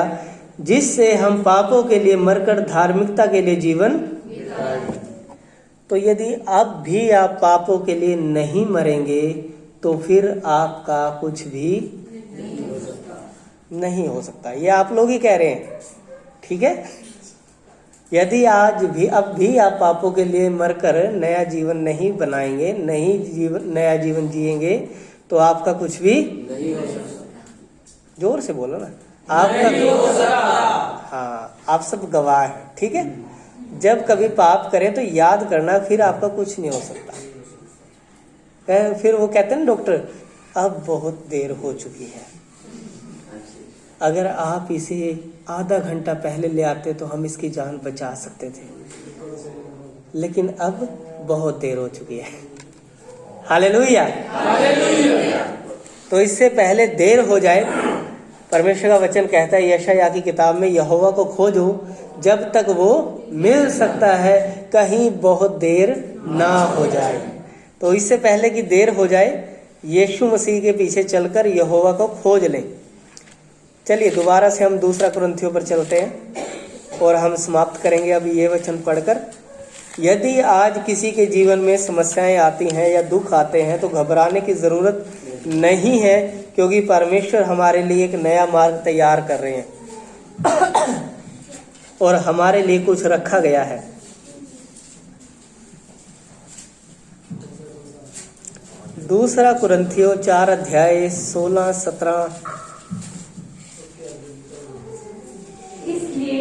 जिससे हम पापों के लिए मरकर धार्मिकता के लिए जीवन। तो यदि अब भी आप पापों के लिए नहीं मरेंगे तो फिर आपका कुछ भी नहीं हो सकता। ये आप लोग ही कह रहे हैं, ठीक है। यदि आज भी अब भी आप पापों के लिए मरकर नया जीवन नहीं बनाएंगे, नया जीवन जिएंगे तो आपका कुछ भी नहीं हो सकता। जोर से बोलो ना, आपका नहीं हो सकता। हाँ, आप सब गवाह हैं, ठीक है। जब कभी पाप करें तो याद करना, फिर आपका कुछ नहीं हो सकता। फिर वो कहते हैं ना डॉक्टर, अब बहुत देर हो चुकी है, अगर आप इसे आधा घंटा पहले ले आते तो हम इसकी जान बचा सकते थे, लेकिन अब बहुत देर हो चुकी है। हालेलुया। तो इससे पहले देर हो जाए, परमेश्वर का वचन कहता है यशायाह की किताब में, यहोवा को खोजो जब तक वो मिल सकता है, कहीं बहुत देर ना हो जाए। तो इससे पहले कि देर हो जाए, यीशु मसीह के पीछे चलकर यहोवा को खोज लें। चलिए दोबारा से हम दूसरा कुरिन्थियों पर चलते हैं और हम समाप्त करेंगे अभी ये वचन पढ़कर। यदि आज किसी के जीवन में समस्याएं आती हैं या दुख आते हैं तो घबराने की जरूरत नहीं है, क्योंकि परमेश्वर हमारे लिए एक नया मार्ग तैयार कर रहे हैं और हमारे लिए कुछ रखा गया है। दूसरा कुरिन्थियों 4 अध्याय 16-17। इसलिए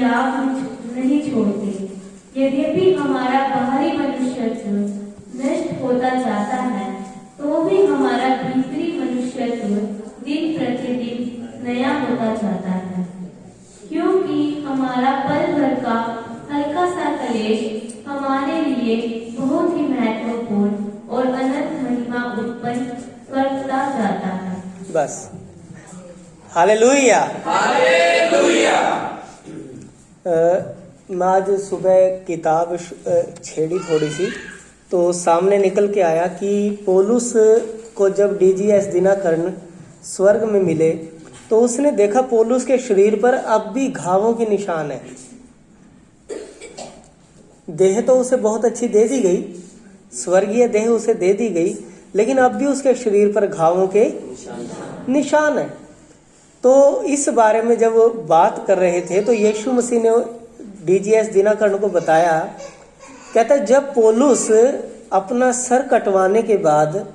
हम नहीं छोड़ते, यद्यपि हमारा बाहरी मनुष्यत्व नष्ट होता जाता है, तो भी हमारा भीतरी मनुष्यत्व दिन प्रतिदिन नया होता जाता है। क्योंकि हमारा पल भर का हल्का सा कलेश हमारे लिए बहुत ही महत्वपूर्ण और अनंत महिमा उत्पन्न करता जाता है। बस हालेलुया। मैं आज सुबह किताब छेड़ी थोड़ी सी, तो सामने निकल के आया कि पौलुस को जब डीजीएस दिनकरन स्वर्ग में मिले तो उसने देखा पौलुस के शरीर पर अब भी घावों के निशान है। देह तो उसे बहुत अच्छी दे दी गई, स्वर्गीय देह उसे दे दी गई, लेकिन अब भी उसके शरीर पर घावों के निशान है। तो इस बारे में जब बात कर रहे थे तो यीशु मसीह ने डीजीएस दिनकरन को बताया, कहता जब पौलुस अपना सर कटवाने के बाद,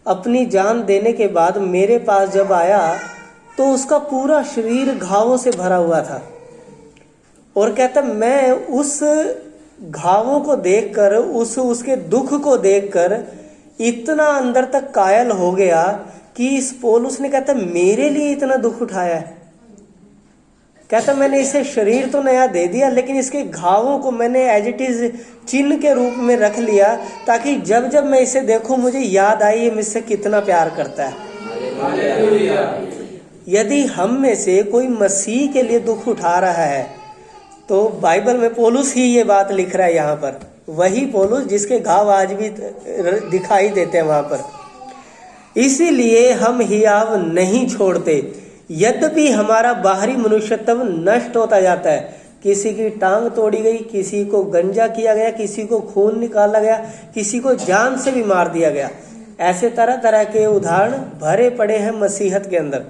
अपनी जान देने के बाद मेरे पास जब आया तो उसका पूरा शरीर घावों से भरा हुआ था, और कहता मैं उस घावों को देखकर, उसके दुख को देखकर इतना अंदर तक कायल हो गया कि इस पौलुस ने, कहता मेरे लिए इतना दुख उठाया है। कहता मैंने इसे शरीर तो नया दे दिया, लेकिन इसके घावों को मैंने एज इट इज चिन्ह के रूप में रख लिया, ताकि जब जब मैं इसे देखूं मुझे याद आए ये मुझसे कितना प्यार करता है। यदि हम में से कोई मसीह के लिए दुख उठा रहा है तो बाइबल में पौलुस ही ये बात लिख रहा है यहाँ पर, वही पौलुस जिसके घाव आज भी दिखाई देते हैं वहां पर। इसीलिए हम हियाव नहीं छोड़ते, यद्यपि हमारा बाहरी मनुष्यत्व नष्ट होता जाता है। किसी की टांग तोड़ी गई, किसी को गंजा किया गया, किसी को खून निकाला गया, किसी को जान से भी मार दिया गया। ऐसे तरह तरह के उदाहरण भरे पड़े हैं मसीहत के अंदर।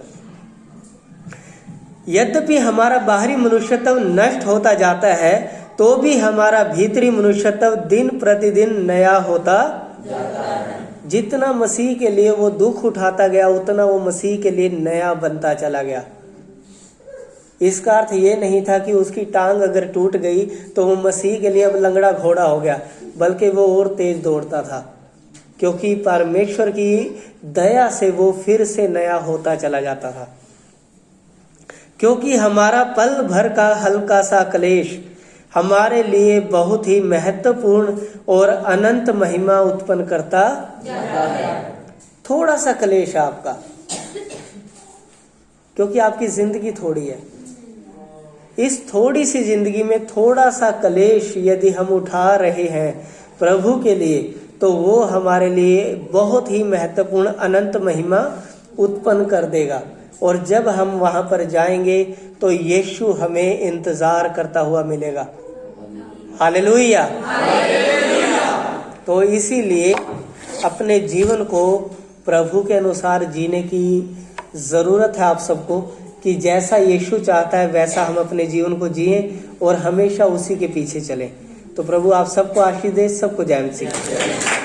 यद्यपि हमारा बाहरी मनुष्यत्व नष्ट होता जाता है, तो भी हमारा भीतरी मनुष्यत्व दिन प्रतिदिन नया होता जाता है। जितना मसीह के लिए वो दुख उठाता गया, उतना वो मसीह के लिए नया बनता चला गया। इसका अर्थ ये नहीं था कि उसकी टांग अगर टूट गई तो वो मसीह के लिए अब लंगड़ा घोड़ा हो गया, बल्कि वो और तेज दौड़ता था, क्योंकि परमेश्वर की दया से वो फिर से नया होता चला जाता था। क्योंकि हमारा पल भर का हल्का सा क्लेश हमारे लिए बहुत ही महत्वपूर्ण और अनंत महिमा उत्पन्न करता जाता है। थोड़ा सा क्लेश आपका, क्योंकि आपकी जिंदगी थोड़ी है, इस थोड़ी सी जिंदगी में थोड़ा सा क्लेश यदि हम उठा रहे हैं प्रभु के लिए, तो वो हमारे लिए बहुत ही महत्वपूर्ण अनंत महिमा उत्पन्न कर देगा। और जब हम वहां पर जाएंगे तो यीशु हमें इंतजार करता हुआ मिलेगा। हालेलुया। तो इसीलिए अपने जीवन को प्रभु के अनुसार जीने की जरूरत है आप सबको, कि जैसा यीशु चाहता है वैसा हम अपने जीवन को जिएं और हमेशा उसी के पीछे चलें। तो प्रभु आप सबको आशीष दे, सबको जय मसीह।